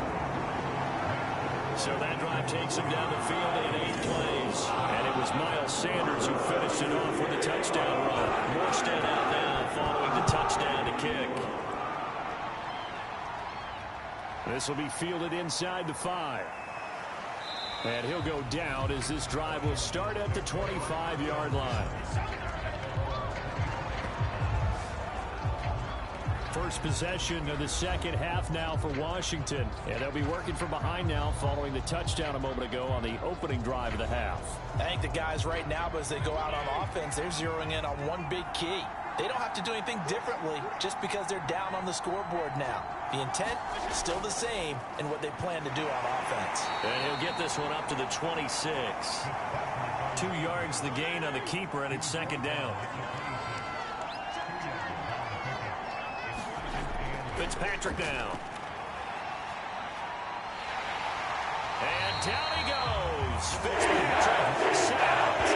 So that drive takes him down the field in 8 plays. And it was Miles Sanders who finished it off with a touchdown run. Morstead out now following the touchdown to kick. This will be fielded inside the 5. And he'll go down as this drive will start at the 25-yard line. First possession of the 2nd half now for Washington. And they'll be working from behind now following the touchdown a moment ago on the opening drive of the half. I think the guys right now, as they go out on offense, they're zeroing in on one big key. they don't have to do anything differently just because they're down on the scoreboard now. The intent is still the same in what they plan to do on offense. And he'll get this one up to the 26. 2 yards the gain on the keeper, and it's second down. Fitzpatrick now. And down he goes. Fitzpatrick sacked.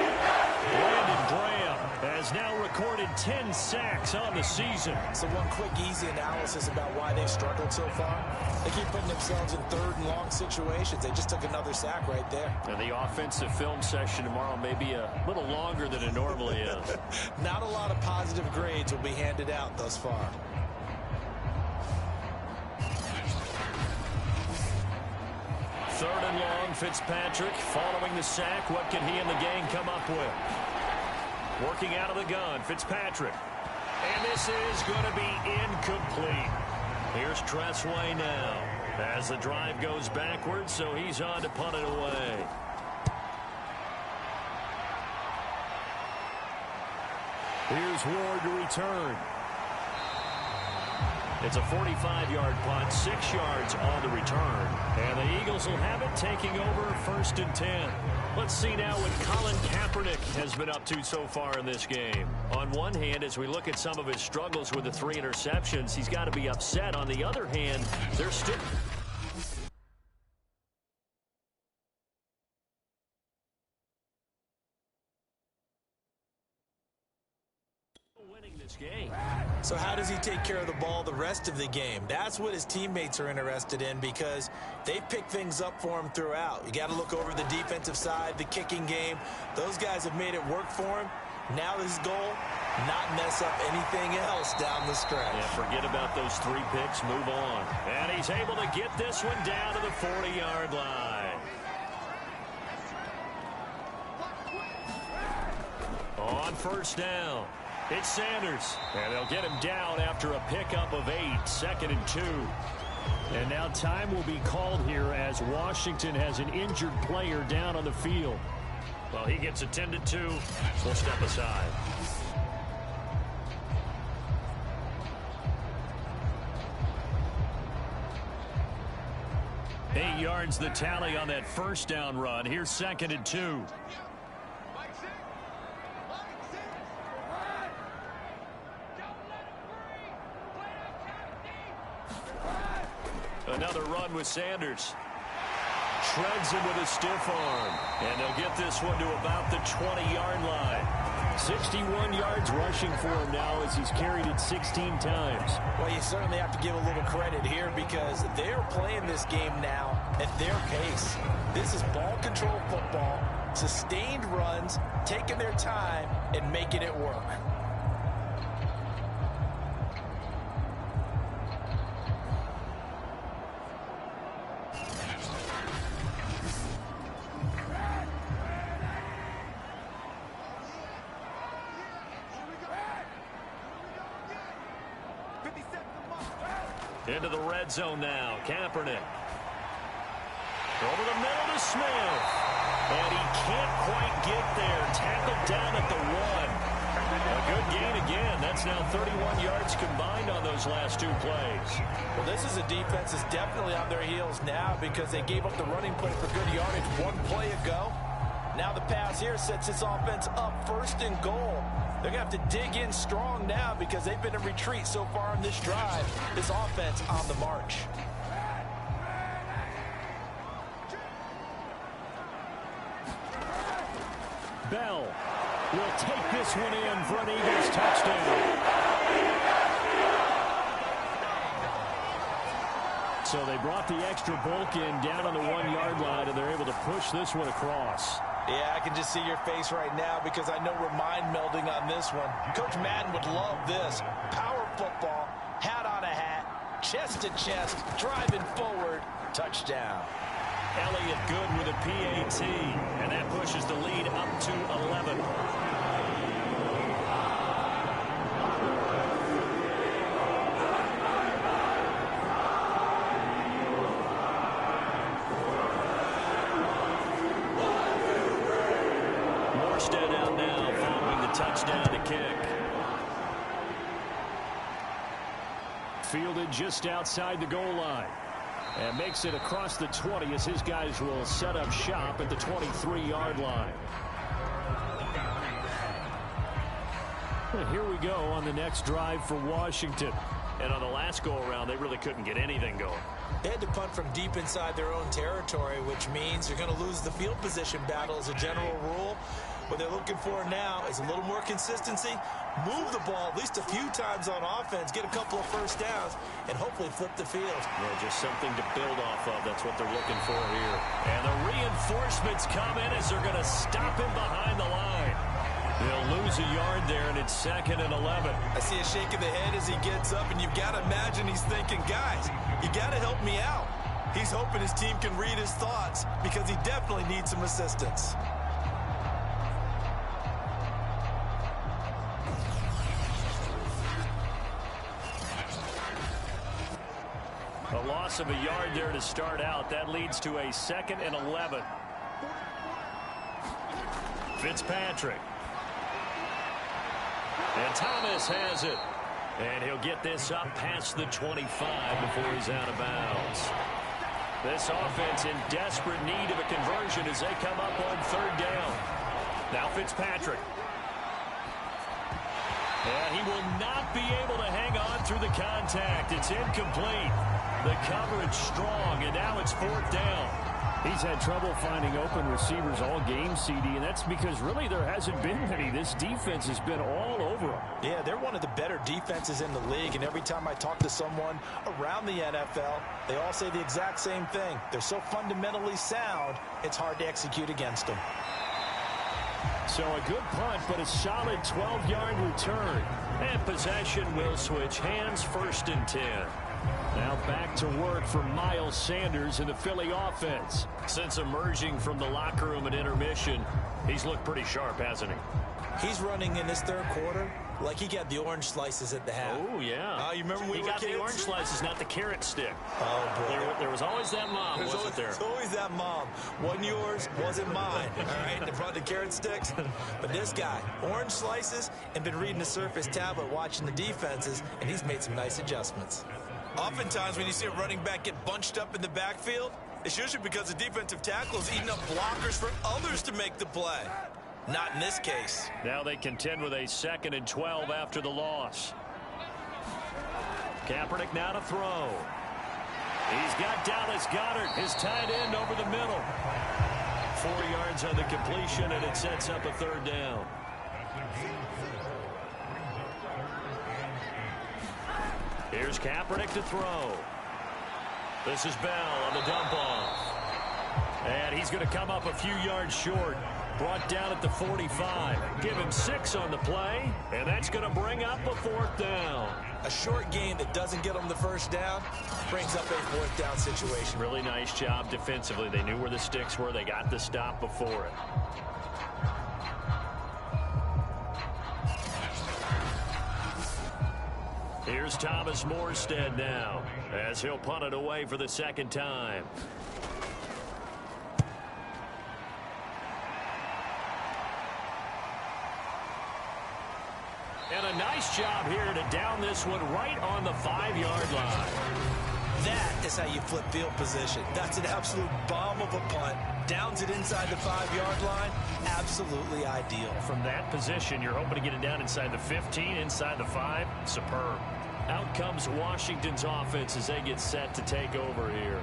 Brandon Graham has now recorded 10 sacks on the season. So one quick, easy analysis about why they've struggled so far. They keep putting themselves in third and long situations. They just took another sack right there. And the offensive film session tomorrow may be a little longer than it normally is. Not a lot of positive grades will be handed out thus far. Third and long, Fitzpatrick following the sack. What can he and the gang come up with? Working out of the gun, Fitzpatrick. And this is going to be incomplete. Here's Tressway now as the drive goes backwards, so he's on to punt it away. Here's Ward to return. It's a 45-yard punt, 6 yards on the return. And the Eagles will have it, taking over 1st and 10. Let's see now what Colin Kaepernick has been up to so far in this game. On one hand, as we look at some of his struggles with the 3 interceptions, he's got to be upset. On the other hand, they're still winning this game. So how does he take care of the ball the rest of the game? That's what his teammates are interested in, because they pick things up for him throughout. You got to look over the defensive side, the kicking game. Those guys have made it work for him. Now his goal, not mess up anything else down the stretch. Yeah, forget about those 3 picks, move on. And he's able to get this one down to the 40-yard line. On 1st down. It's Sanders, and they'll get him down after a pickup of 8, 2nd and 2. And now time will be called here as Washington has an injured player down on the field. Well, he gets attended to, so we'll step aside. Eight yards the tally on that 1st down run. Here's 2nd and 2. Another run with Sanders. Shreds him with a stiff arm. And they'll get this one to about the 20-yard line. 61 yards rushing for him now as he's carried it 16 times. Well, you certainly have to give a little credit here, because they're playing this game now at their pace. This is ball control football, sustained runs, taking their time and making it work. Into the red zone now. Kaepernick. Over the middle to Smith. And he can't quite get there. Tackled down at the 1. A good gain again. That's now 31 yards combined on those last 2 plays. Well, this is a defense that's definitely on their heels now, because they gave up the running play for good yardage 1 play ago. Now the pass here sets this offense up 1st and goal. They're going to have to dig in strong now, because they've been in retreat so far in this drive. This offense on the march. Bell will take this one in for an Eagles touchdown. So they brought the extra bulk in down on the 1-yard line, and they're able to push this one across. Yeah, I can just see your face right now, because I know we're mind melding on this one. Coach Madden would love this. Power football, hat on a hat, chest to chest, driving forward, touchdown. Elliott good with a PAT, and that pushes the lead up to 11. Morstead out now following the touchdown to kick. fielded just outside the goal line. And makes it across the 20 as his guys will set up shop at the 23-yard line. And here we go on the next drive for Washington. And on the last go-around, they really couldn't get anything going. They had to punt from deep inside their own territory, which means you're going to lose the field position battle as a general rule. What they're looking for now is a little more consistency, move the ball at least a few times on offense, get a couple of first downs, and hopefully flip the field. Yeah, just something to build off of. That's what they're looking for here. And the reinforcements come in as they're going to stop him behind the line. They'll lose a yard there, and it's 2nd and 11. I see a shake of the head as he gets up, and you've got to imagine he's thinking, guys, you got to help me out. He's hoping his team can read his thoughts because he definitely needs some assistance. A loss of a yard there to start out. That leads to a 2nd and 11. Fitzpatrick. And Thomas has it. And he'll get this up past the 25 before he's out of bounds. This offense in desperate need of a conversion as they come up on 3rd down. Now Fitzpatrick. And he will not be able to hang on through the contact. It's incomplete. The coverage strong, and now it's 4th down. He's had trouble finding open receivers all game, CD, and that's because really there hasn't been many. This defense has been all over him. Yeah, they're one of the better defenses in the league, and every time I talk to someone around the NFL, they all say the exact same thing. They're so fundamentally sound, it's hard to execute against them. So a good punt, but a solid 12-yard return. And possession will switch hands, 1st and 10. Now back to work for Miles Sanders in the Philly offense. Since emerging from the locker room at intermission, he's looked pretty sharp, hasn't he? He's running in this 3rd quarter like he got the orange slices at the half. Oh, yeah. You remember when we he were got kids? the orange slices, not the carrot stick. Oh, boy. There was always that mom, wasn't there? There's always that mom. Wasn't yours, wasn't mine. All right, they brought the carrot sticks. But this guy, orange slices, and been reading the Surface tablet, watching the defenses, and he's made some nice adjustments. Oftentimes, when you see a running back get bunched up in the backfield, it's usually because the defensive tackle is eating up blockers for others to make the play. Not in this case. Now they contend with a 2nd and 12 after the loss. Kaepernick now to throw. He's got Dallas Goedert, his tight end, over the middle. 4 yards on the completion, and it sets up a 3rd down. Here's Kaepernick to throw. This is Bell on the dump off. And he's going to come up a few yards short. Brought down at the 45. Give him 6 on the play, and that's going to bring up a 4th down. A short gain that doesn't get them the 1st down brings up a 4th down situation. Really nice job defensively. They knew where the sticks were. They got the stop before it. Here's Thomas Morstead now, as he'll punt it away for the 2nd time. And a nice job here to down this one right on the 5-yard line. That is how you flip field position. That's an absolute bomb of a punt. Downs it inside the 5-yard line. Absolutely ideal. From that position, you're hoping to get it down inside the 15, inside the 5. Superb. Out comes Washington's offense as they get set to take over here.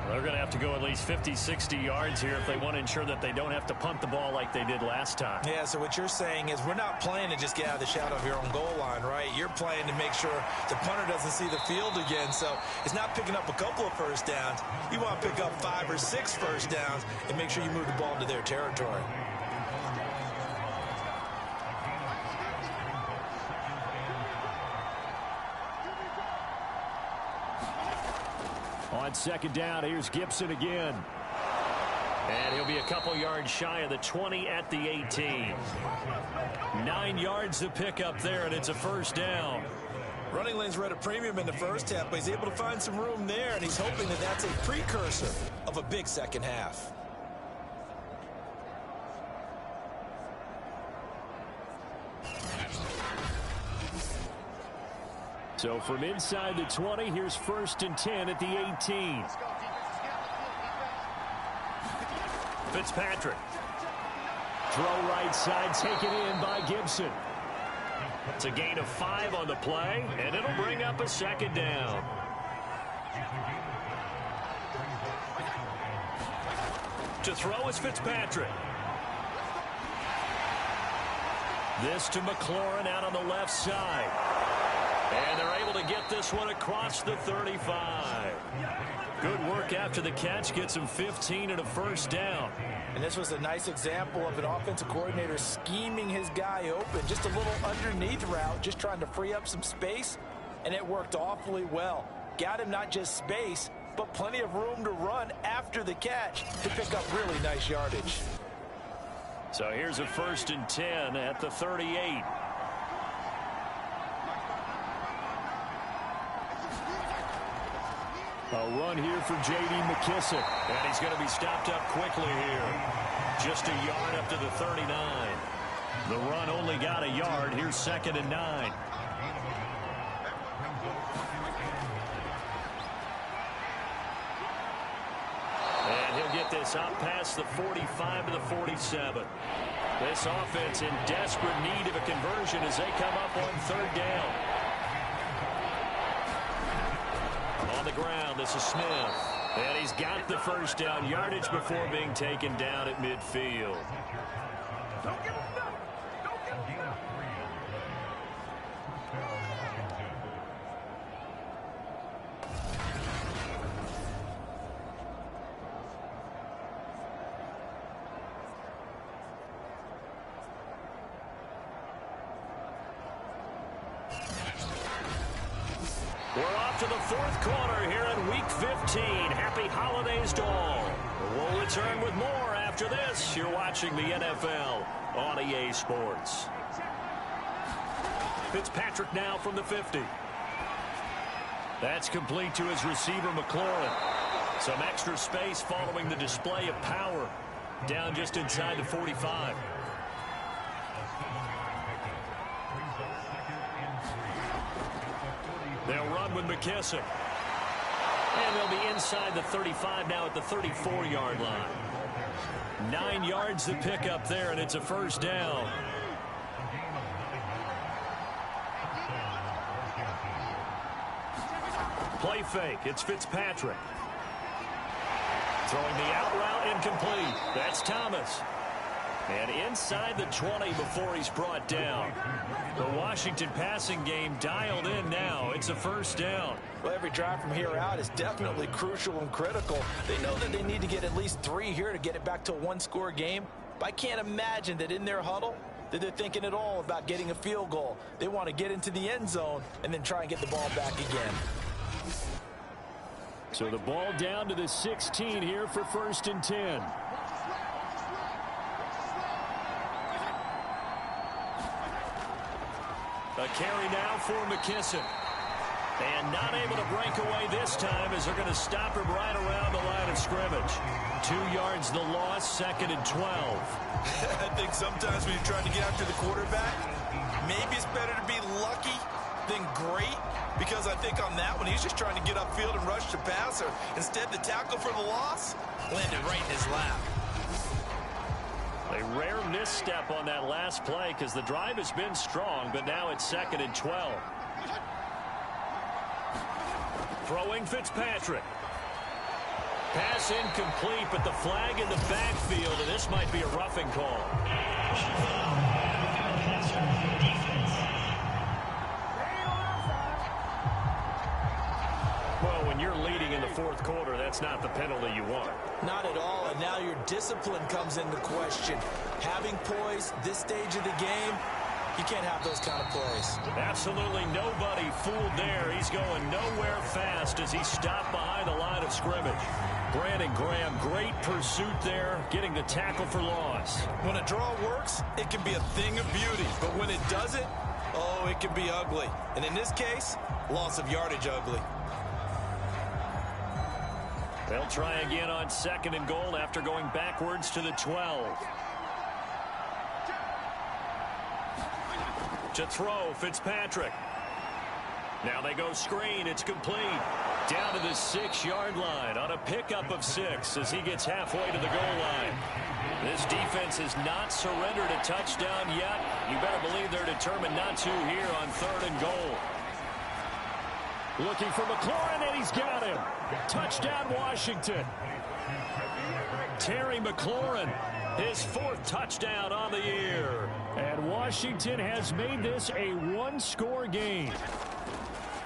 They're going to have to go at least 50, 60 yards here if they want to ensure that they don't have to punt the ball like they did last time. Yeah, so what you're saying is we're not playing to just get out of the shadow of your own goal line, right? You're playing to make sure the punter doesn't see the field again. So it's not picking up a couple of 1st downs. You want to pick up 5 or 6 1st downs and make sure you move the ball into their territory. On 2nd down, here's Gibson again. And he'll be a couple yards shy of the 20 at the 18. 9 yards to pick up there, and it's a 1st down. Running lanes were at a premium in the 1st half, but he's able to find some room there, and he's hoping that that's a precursor of a big 2nd half. So from inside the 20, here's 1st and 10 at the 18. Fitzpatrick. Throw right side, taken in by Gibson. It's a gain of 5 on the play, and it'll bring up a 2nd down. To throw is Fitzpatrick. This to McLaurin out on the left side. And they're able to get this one across the 35. Good work after the catch. Gets him 15 and a 1st down. And this was a nice example of an offensive coordinator scheming his guy open. Just a little underneath route, just trying to free up some space. And it worked awfully well. Got him not just space, but plenty of room to run after the catch to pick up really nice yardage. So here's a 1st and 10 at the 38. A run here for J.D. McKissick. And he's going to be stopped up quickly here. Just a yard up to the 39. The run only got a yard. Here's 2nd and 9. And he'll get this out past the 45 to the 47. This offense in desperate need of a conversion as they come up on 3rd down. On the ground, this is Smith. And he's got the 1st down. Yardage before being taken down at midfield. We're off to the 4th quarter here in Week 15. Happy holidays to all. We'll return with more after this. You're watching the NFL on EA Sports. Fitzpatrick now from the 50. That's complete to his receiver, McLaurin. Some extra space following the display of power. Down just inside the 45. They'll run with McKissick. And they'll be inside the 35 now at the 34-yard line. 9 yards to pick up there, and it's a 1st down. Play fake. It's Fitzpatrick. Throwing the out route incomplete. That's Thomas. And inside the 20 before he's brought down. The Washington passing game dialed in now. It's a 1st down. Well, every drive from here out is definitely crucial and critical. They know that they need to get at least 3 here to get it back to a 1-score game. But I can't imagine that in their huddle that they're thinking at all about getting a field goal. They want to get into the end zone and then try and get the ball back again. So the ball down to the 16 here for 1st and 10. A carry now for McKissick. And not able to break away this time as they're going to stop him right around the line of scrimmage. 2 yards the loss, 2nd and 12. I think sometimes when you're trying to get after the quarterback, maybe it's better to be lucky than great. Because I think on that one, he's just trying to get upfield and rush the passer. Instead, the tackle for the loss landed right in his lap. A rare misstep on that last play because the drive has been strong, but now it's 2nd and 12. Throwing Fitzpatrick. Pass incomplete, but the flag in the backfield, and this might be a roughing call. Well, when you're leading in the 4th quarter, that's not the penalty you want. Not at all, and now your discipline comes into question. Having poise this stage of the game, you can't have those kind of plays. Absolutely nobody fooled there. He's going nowhere fast as he stopped behind the line of scrimmage. Brandon Graham, great pursuit there, getting the tackle for loss. When a draw works, it can be a thing of beauty, but when it doesn't, oh, it can be ugly. And in this case, loss of yardage ugly. They'll try again on 2nd and goal after going backwards to the 12. To throw, Fitzpatrick. Now they go screen. It's complete. Down to the 6-yard line on a pickup of 6 as he gets halfway to the goal line. This defense has not surrendered a touchdown yet. You better believe they're determined not to here on 3rd and goal. Looking for McLaurin, and he's got him. Touchdown, Washington. Terry McLaurin, his 4th touchdown on the year. And Washington has made this a one-score game.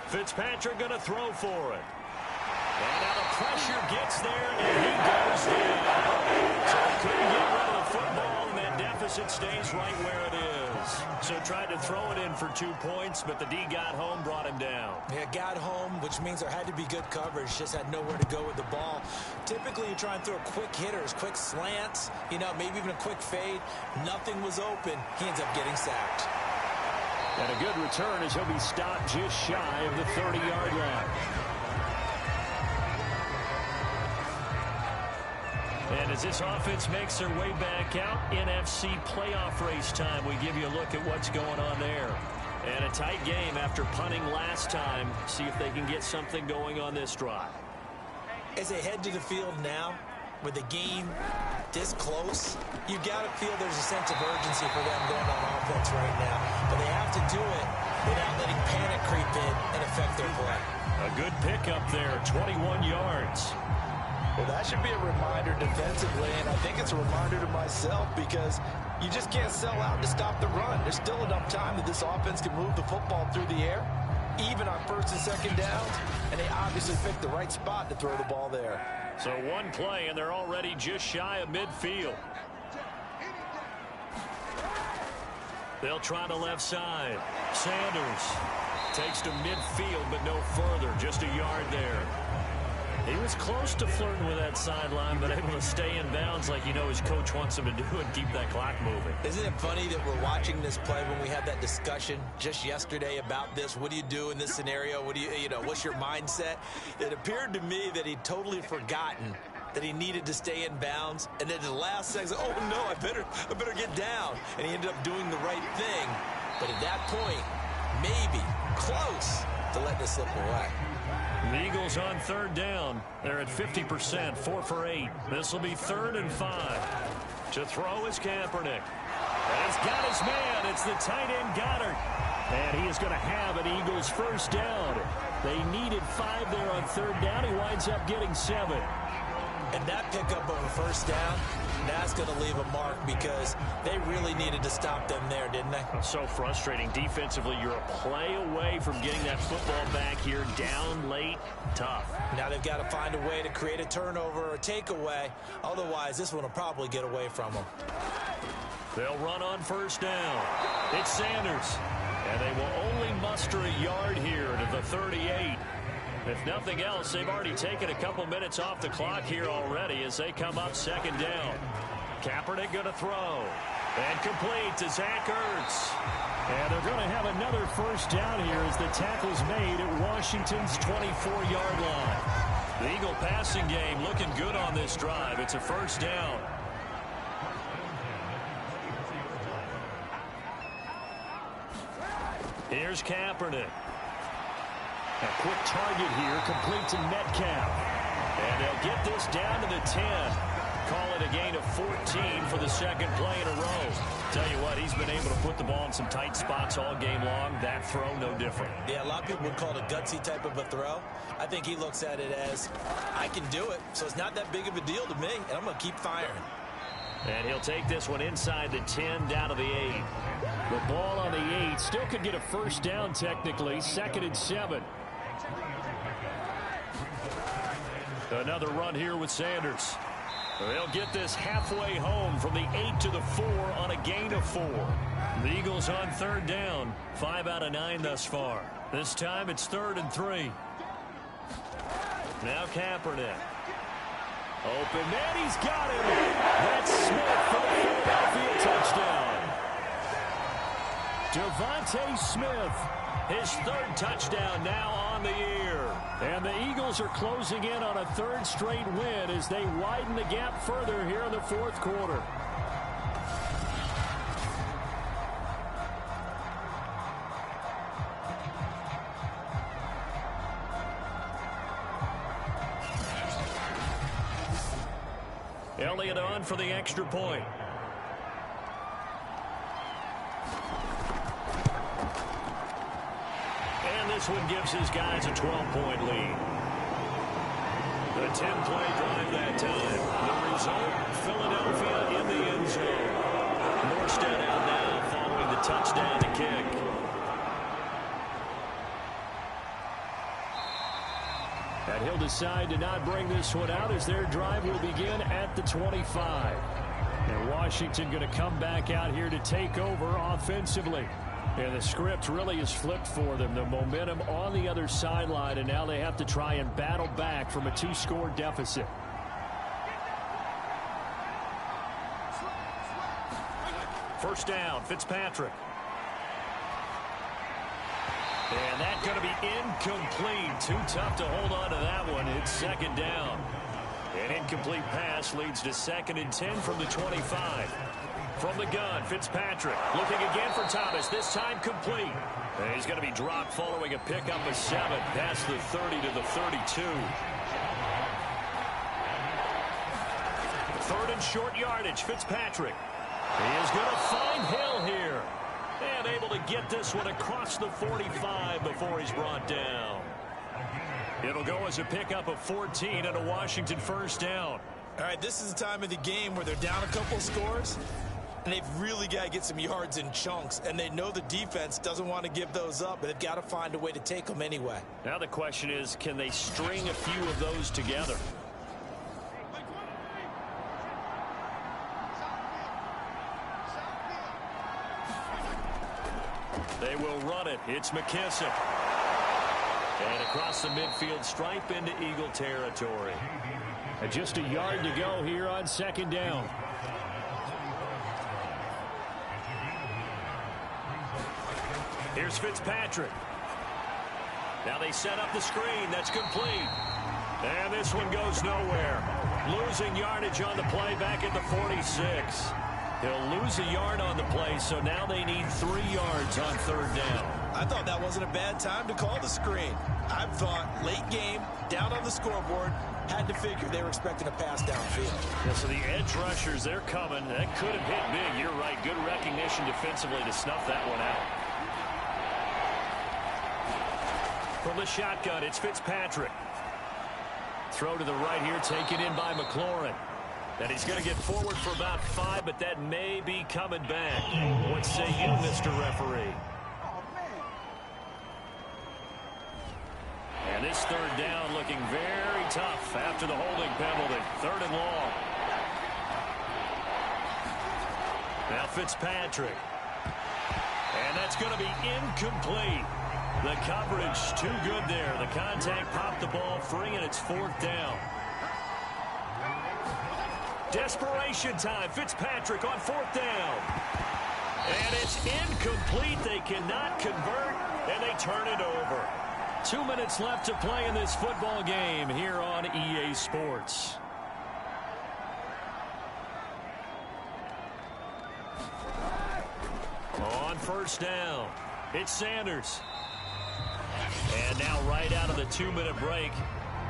Fitzpatrick going to throw for it. And now the pressure gets there, and he goes down. So he couldn't get rid of the football, and that deficit stays right where it is. So tried to throw it in for 2 points, but the D got home, brought him down. Yeah, got home, which means there had to be good coverage. Just had nowhere to go with the ball. Typically, you try and throw quick hitters, quick slants, maybe even a quick fade. Nothing was open. He ends up getting sacked. And a good return as he'll be stopped just shy of the 30-yard line. And as this offense makes their way back out, NFC playoff race time, we give you a look at what's going on there. And a tight game after punting last time. See if they can get something going on this drive. As they head to the field now, with the game this close, you've got to feel there's a sense of urgency for them going on offense right now. But they have to do it without letting panic creep in and affect their play. A good pickup there, 21 yards. Well, that should be a reminder defensively, and I think it's a reminder to myself because you just can't sell out to stop the run. There's still enough time that this offense can move the football through the air, even on 1st and 2nd downs, and they obviously picked the right spot to throw the ball there. So one play, and they're already just shy of midfield. They'll try the left side. Sanders takes to midfield, but no further, just a yard there. He was close to flirting with that sideline, but able to stay in bounds like his coach wants him to do and keep that clock moving. Isn't it funny that we're watching this play when we had that discussion just yesterday about this? What do you do in this scenario? What do what's your mindset? It appeared to me that he'd totally forgotten that he needed to stay in bounds, and then the last second, oh no, I better get down. And he ended up doing the right thing. But at that point, maybe close to letting it slip away. The Eagles on 3rd down. They're at 50%, 4 for 8. This will be 3rd and 5. To throw is Kaepernick. And he's got his man. It's the tight end Goddard. And he is going to have an Eagles 1st down. They needed 5 there on 3rd down. He winds up getting 7. And that pickup of a 1st down, that's going to leave a mark because they really needed to stop them there, didn't they? So frustrating. Defensively, you're a play away from getting that football back here. Down late, tough. Now they've got to find a way to create a turnover or a takeaway. Otherwise, this one will probably get away from them. They'll run on 1st down. It's Sanders. And they will only muster a yard here to the 38. If nothing else, they've already taken a couple minutes off the clock here already as they come up 2nd down. Kaepernick going to throw. And complete to Zach Ertz. And they're going to have another 1st down here as the tackle's made at Washington's 24-yard line. The Eagle passing game looking good on this drive. It's a 1st down. Here's Kaepernick. A quick target here, complete to Metcalf. And they'll get this down to the 10. Call it a gain of 14 for the 2nd play in a row. Tell you what, he's been able to put the ball in some tight spots all game long. That throw, no different. Yeah, a lot of people would call it a gutsy type of a throw. I think he looks at it as, I can do it, so it's not that big of a deal to me, and I'm going to keep firing. And he'll take this one inside the 10, down to the 8. The ball on the 8 still could get a 1st down technically, 2nd and 7. Another run here with Sanders. They'll get this halfway home from the 8 to the 4 on a gain of 4. The Eagles on 3rd down. 5 out of 9 thus far. This time it's 3rd and 3. Now Kaepernick. Open man, he's got him. That's Smith for the Philadelphia touchdown. Devontae Smith, his 3rd touchdown now on the year. And the Eagles are closing in on a 3rd straight win as they widen the gap further here in the 4th quarter. Elliott on for the extra point. And this one gives his guys a 12-point lead. The 10-play drive that time. The result, Philadelphia in the end zone. Morstead out now following the touchdown to kick. And he'll decide to not bring this one out as their drive will begin at the 25. And Washington going to come back out here to take over offensively. And the script really is flipped for them. The momentum on the other sideline, and now they have to try and battle back from a 2-score deficit. First down, Fitzpatrick. And that's going to be incomplete. Too tough to hold on to that one. It's second down. An incomplete pass leads to 2nd and 10 from the 25. From the gun, Fitzpatrick looking again for Thomas, this time complete. And he's going to be dropped following a pickup of 7 past the 30 to the 32. 3rd and short yardage, Fitzpatrick. He is going to find Hill here. And able to get this one across the 45 before he's brought down. It'll go as a pickup of 14 and a Washington first down. All right, this is the time of the game where they're down a couple scores, and they've really got to get some yards in chunks, and they know the defense doesn't want to give those up, but they've got to find a way to take them anyway. Now the question is, can they string a few of those together? They will run it. It's McKissick. And across the midfield stripe into Eagle territory. And just a yard to go here on second down. Here's Fitzpatrick. Now they set up the screen. That's complete. And this one goes nowhere. Losing yardage on the play back at the 46. He'll lose a yard on the play, so now they need 3 yards on third down. I thought that wasn't a bad time to call the screen. I thought late game, down on the scoreboard, had to figure they were expecting a pass downfield. Yeah, so the edge rushers, they're coming. That could have hit big. You're right. Good recognition defensively to snuff that one out. From the shotgun, it's Fitzpatrick. Throw to the right here, taken in by McLaurin. And he's going to get forward for about 5, but that may be coming back. What say you, Mr. Referee? And this third down looking very tough after the holding penalty. 3rd and long. Now Fitzpatrick. And that's going to be incomplete. The coverage too good there. The contact popped the ball free, and it's 4th down. Desperation time. Fitzpatrick on 4th down. And it's incomplete. They cannot convert, and they turn it over. 2 minutes left to play in this football game here on EA Sports. On first down, it's Sanders. And now right out of the 2-minute break,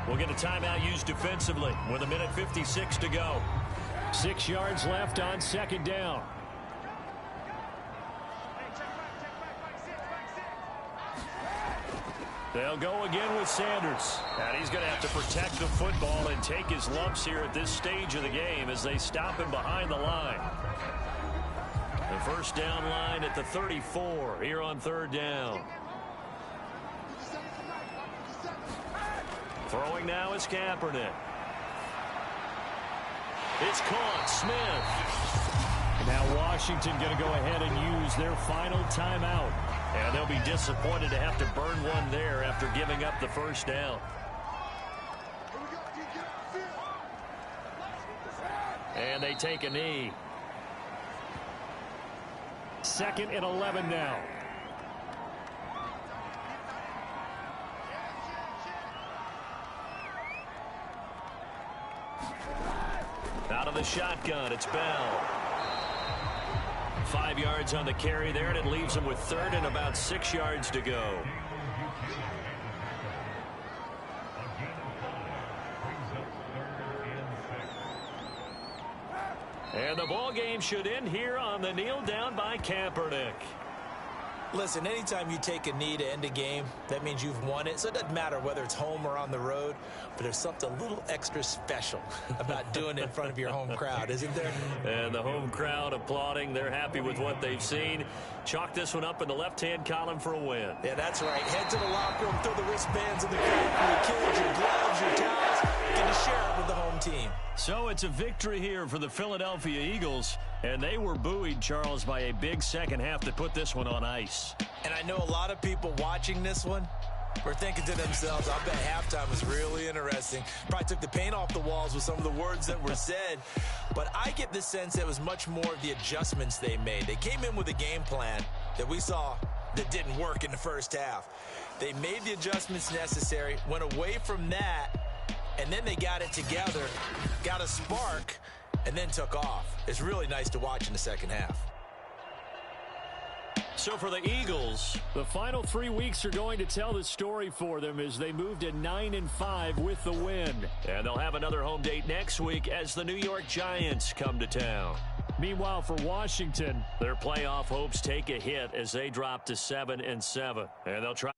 we'll get a timeout used defensively with 1:56 to go. 6 yards left on second down. They'll go again with Sanders. And he's going to have to protect the football and take his lumps here at this stage of the game as they stop him behind the line. The first down line at the 34 here on third down. Throwing now is Kaepernick. It's caught. Smith. Now Washington going to go ahead and use their final timeout. And they'll be disappointed to have to burn one there after giving up the first down. And they take a knee. 2nd and 11 now. Out of the shotgun, it's Bell. 5 yards on the carry there, and it leaves him with 3rd and about 6 yards to go. And the ball game should end here on the kneel down by Kaepernick. Listen, anytime you take a knee to end a game, that means you've won it. So it doesn't matter whether it's home or on the road, but there's something a little extra special about doing it in front of your home crowd, isn't there? And the home crowd applauding. They're happy with what they've seen. Chalk this one up in the left-hand column for a win. Yeah, that's right. Head to the locker room, throw the wristbands in the crowd for your kids, your gloves, your towels. Get to share it with the home team. So it's a victory here for the Philadelphia Eagles, and they were buoyed, Charles, by a big second half to put this one on ice. And I know a lot of people watching this one were thinking to themselves, I bet halftime was really interesting. Probably took the paint off the walls with some of the words that were said. But I get the sense that it was much more of the adjustments they made. They came in with a game plan that we saw that didn't work in the first half. They made the adjustments necessary, went away from that, and then they got it together, got a spark, and then took off. It's really nice to watch in the second half. So for the Eagles, the final 3 weeks are going to tell the story for them as they move to 9-5 with the win. And they'll have another home date next week as the New York Giants come to town. Meanwhile, for Washington, their playoff hopes take a hit as they drop to 7-7. And they'll try